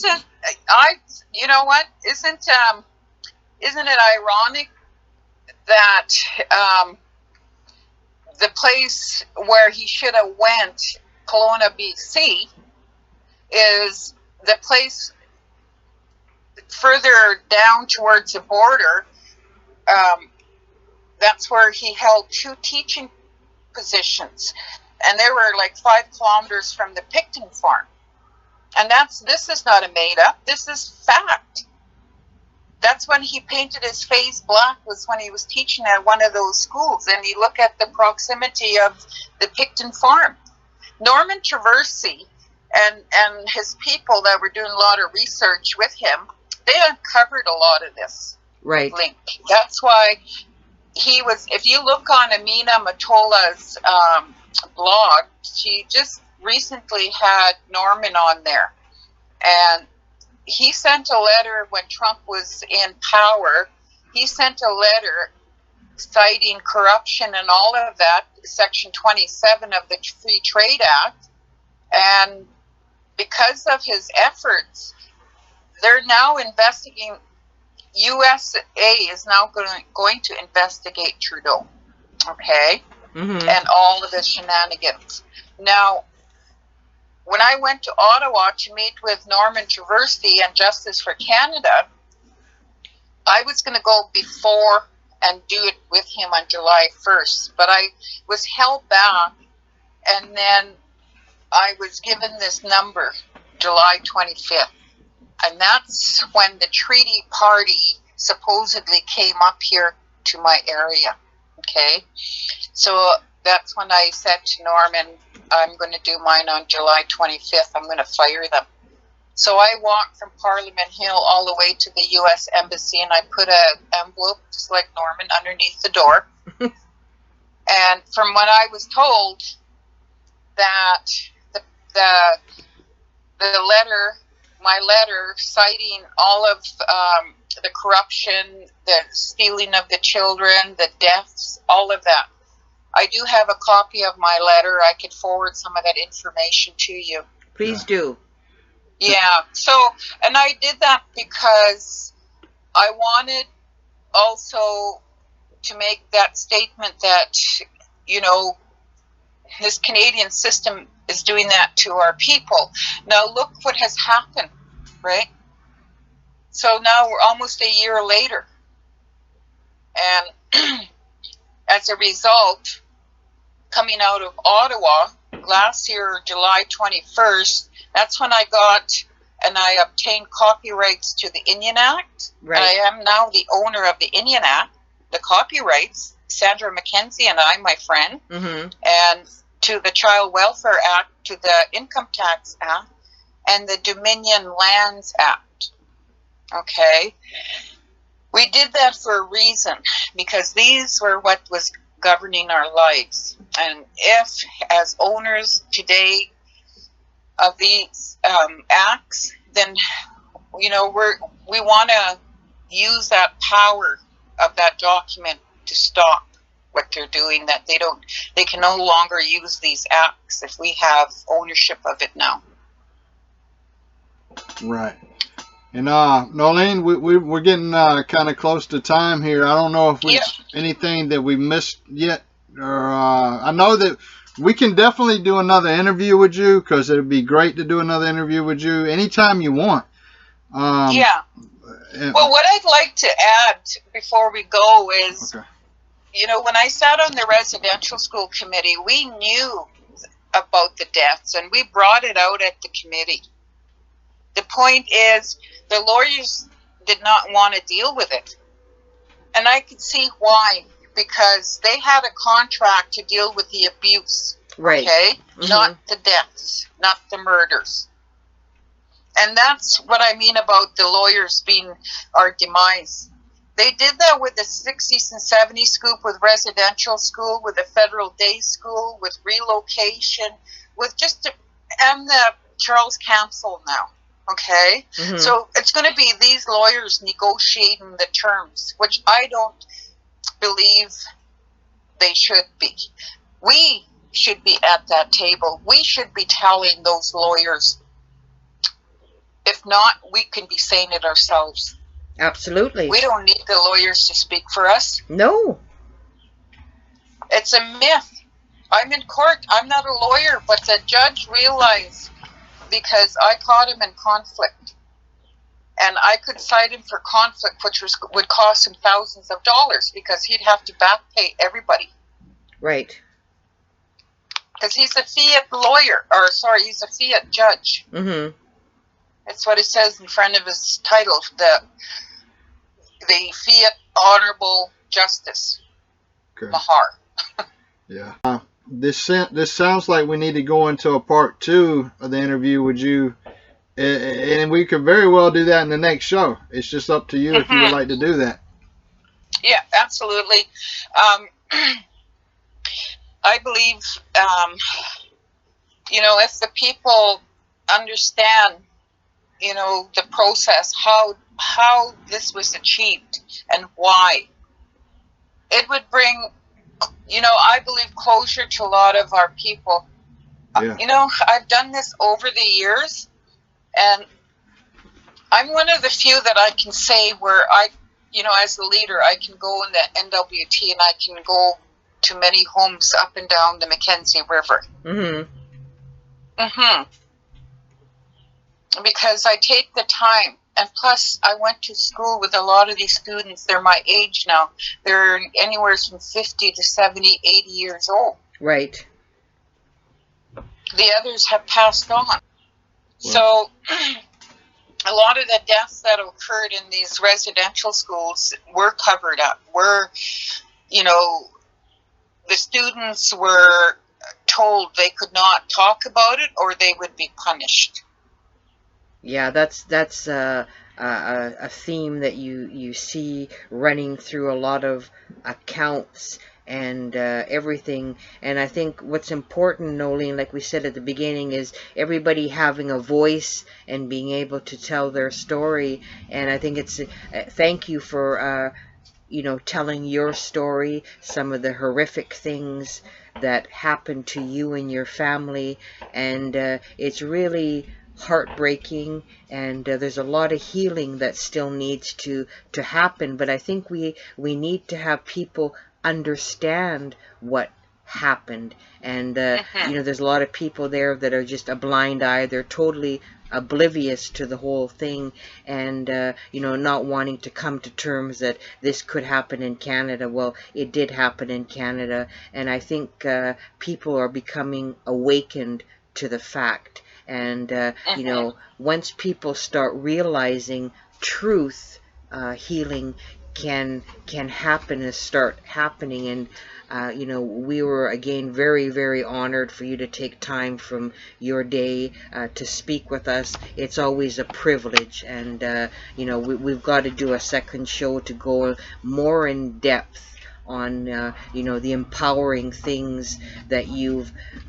you know what? Isn't it ironic that the place where he should have went, Kelowna, BC, is the place further down towards the border. That's where he held 2 teaching positions, and they were like 5 kilometers from the Picton farm. And this is not a made up. This is fact. That's when he painted his face black, was when he was teaching at one of those schools. And you look at the proximity of the Picton farm. Norman Traversey and his people that were doing a lot of research with him, they uncovered a lot of this link. That's why he was, if you look on Amina Matola's blog, she just recently had Norman on there. And he sent a letter when Trump was in power. He sent a letter citing corruption and all of that, Section 27 of the Free Trade Act. And because of his efforts, they're now investigating. USA is now going to investigate Trudeau, okay, and all of his shenanigans. Now, when I went to Ottawa to meet with Norman Traversey and Justice for Canada, I was going to go before and do it with him on July 1st, but I was held back, and then I was given this number, July 25th. And that's when the treaty party supposedly came up here to my area, okay? So that's when I said to Norman, I'm going to do mine on July 25th. I'm going to fire them. So I walked from Parliament Hill all the way to the U.S. Embassy, and I put an envelope, just like Norman, underneath the door. And from what I was told, that the letter, my letter citing all of the corruption, the stealing of the children, the deaths, all of that. I do have a copy of my letter. I could forward some of that information to you. Please do. Yeah. So, and I did that because I wanted also to make that statement that, you know, this Canadian system is doing that to our people. Now look what has happened, right? So now we're almost a year later. And as a result, coming out of Ottawa last year, July 21st, that's when I got and I obtained copyrights to the Indian Act. Right. I am now the owner of the Indian Act, the copyrights, Sandra McKenzie and I, my friend, and to the Child Welfare Act, to the Income Tax Act, and the Dominion Lands Act. Okay? We did that for a reason, because these were what was governing our lives. And if, as owners today of these acts, then, you know, we want to use that power of that document to stop what they're doing, that they can no longer use these acts if we have ownership of it now. Right. And Noeline, we're getting kind of close to time here. I don't know if we anything that we missed yet, or I know that we can definitely do another interview with you, because it'd be great to do another interview with you anytime you want. Well, what I'd like to add before we go is, you know, when I sat on the residential school committee, we knew about the deaths, and we brought it out at the committee. The point is, the lawyers did not want to deal with it. And I could see why, because they had a contract to deal with the abuse, okay? Not the deaths, not the murders. And that's what I mean about the lawyers being our demise. They did that with the 60s and 70s scoop, with residential school, with the federal day school, with relocation, with and the Charles Council now. Okay? Mhm. So it's going to be these lawyers negotiating the terms, which I don't believe they should be. We should be at that table. We should be telling those lawyers. If not, we can be saying it ourselves. Absolutely. We don't need the lawyers to speak for us. No. It's a myth. I'm in court. I'm not a lawyer, but the judge realized, because I caught him in conflict, and I could cite him for conflict, which would cost him thousands of dollars, because he'd have to back pay everybody. Right. Because he's a fiat lawyer, or sorry, he's a fiat judge. Mhm. That's what it says in front of his title, the fiat honorable justice, Okay. Mahar. Yeah. This sounds like we need to go into a part 2 of the interview with you, and we could very well do that in the next show. It's just up to you if you would like to do that. Yeah, absolutely. I believe, if the people understand, the process, how this was achieved and why, it would bring, I believe, closure to a lot of our people. Yeah. I've done this over the years, and I'm one of the few that I can say where I, as a leader, I can go in the NWT and I can go to many homes up and down the Mackenzie River. Mhm. Because I take the time, and plus I went to school with a lot of these students. They're my age now. They're anywhere from 50 to 70, 80 years old. Right. The others have passed on. So a lot of the deaths that occurred in these residential schools were covered up. The students were told they could not talk about it or they would be punished. Yeah, that's a theme that you see running through a lot of accounts and everything. And I think what's important, Noeline, like we said at the beginning, is everybody having a voice and being able to tell their story. And I think it's thank you for telling your story, some of the horrific things that happened to you and your family, and it's really heartbreaking, and there's a lot of healing that still needs to happen. But I think we need to have people understand what happened, and there's a lot of people there that are just a blind eye. They're totally oblivious to the whole thing, and not wanting to come to terms that this could happen in Canada. Well, it did happen in Canada, and I think people are becoming awakened to the fact. And once people start realizing truth, healing can happen and start happening. And we were again very, very honored for you to take time from your day to speak with us. It's always a privilege, and we've got to do a second show to go more in depth on the empowering things that you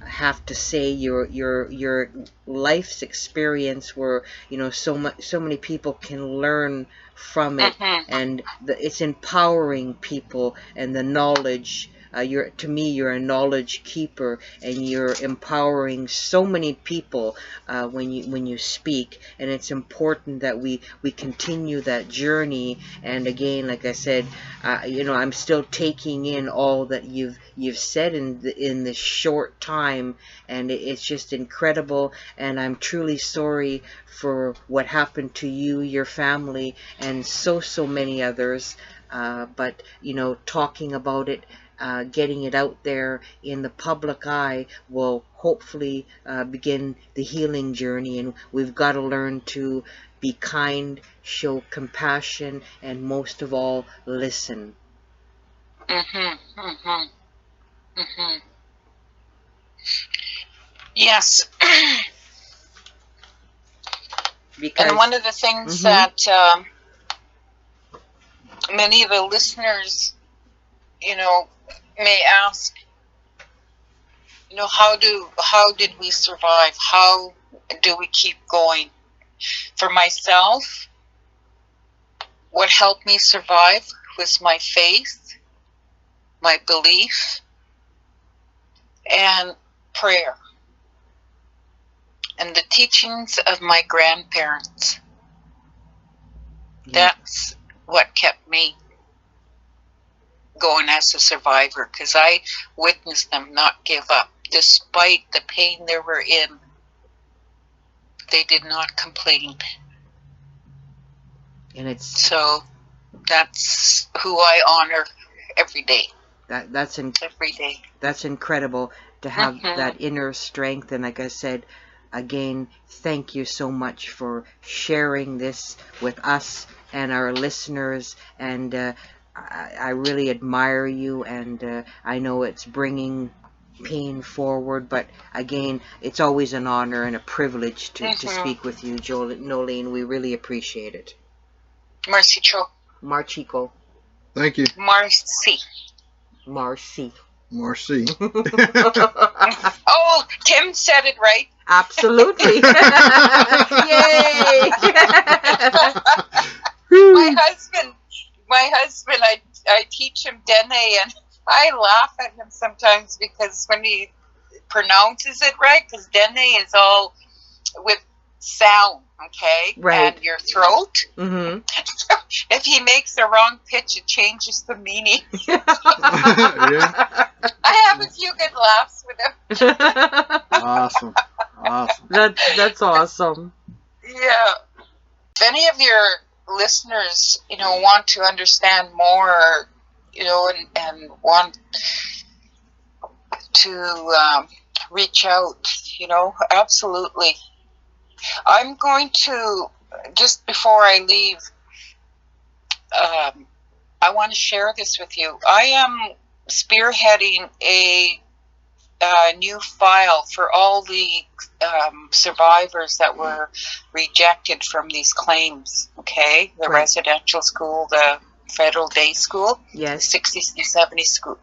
have to say, your life's experience, where so many people can learn from it, and it's empowering people, and the knowledge. To me, you're a knowledge keeper, and you're empowering so many people when you speak. And it's important that we continue that journey. And again, like I said, I'm still taking in all that you've said in this short time, and it's just incredible. And I'm truly sorry for what happened to you, your family, and so many others. But talking about it, getting it out there in the public eye will hopefully begin the healing journey. And we've got to learn to be kind, show compassion, and most of all, listen. Yes. Because, and one of the things that many of the listeners, may ask, how did we survive? How do we keep going? For myself, what helped me survive was my faith, my belief, and prayer, and the teachings of my grandparents. Yeah. That's what kept me going as a survivor, because I witnessed them not give up. Despite the pain they were in, they did not complain. And it's So that's who I honor every day. that's Every day. that's incredible to have Mhm. that inner strength. And like I said, again, thank you so much for sharing this with us and our listeners. And I really admire you, and I know it's bringing pain forward, but again, it's always an honor and a privilege to Mhm. speak with you, Noeline. We really appreciate it. Mercy Cho. Marchico. Thank you, Marcy. Marcy. Marcy. Oh, Tim said it right. Absolutely. Yay! My husband, I teach him Dene, and I laugh at him sometimes because when he pronounces it right, because Dene is all with sound, okay? Right. And your throat. Mm-hmm. If he makes the wrong pitch, it changes the meaning. Yeah. I have a few good laughs with him. Awesome. That's awesome. Yeah. If any of your listeners, want to understand more, and want to reach out, absolutely. I'm going to, just before I leave, I want to share this with you. I am spearheading a new file for all the survivors that were rejected from these claims, okay? The Right. residential school, the federal day school, Yes. 60s and 70s school.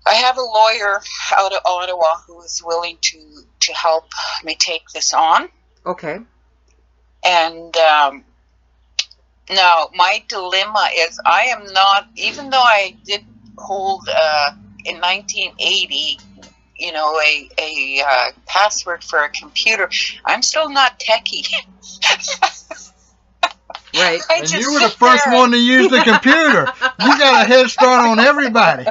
I have a lawyer out of Ottawa who is willing to help me take this on. Okay. And now my dilemma is I am not, even though I did hold in 1980, a password for a computer, I'm still not techie. Right. And you were the first one to use the computer. You got a head start on everybody.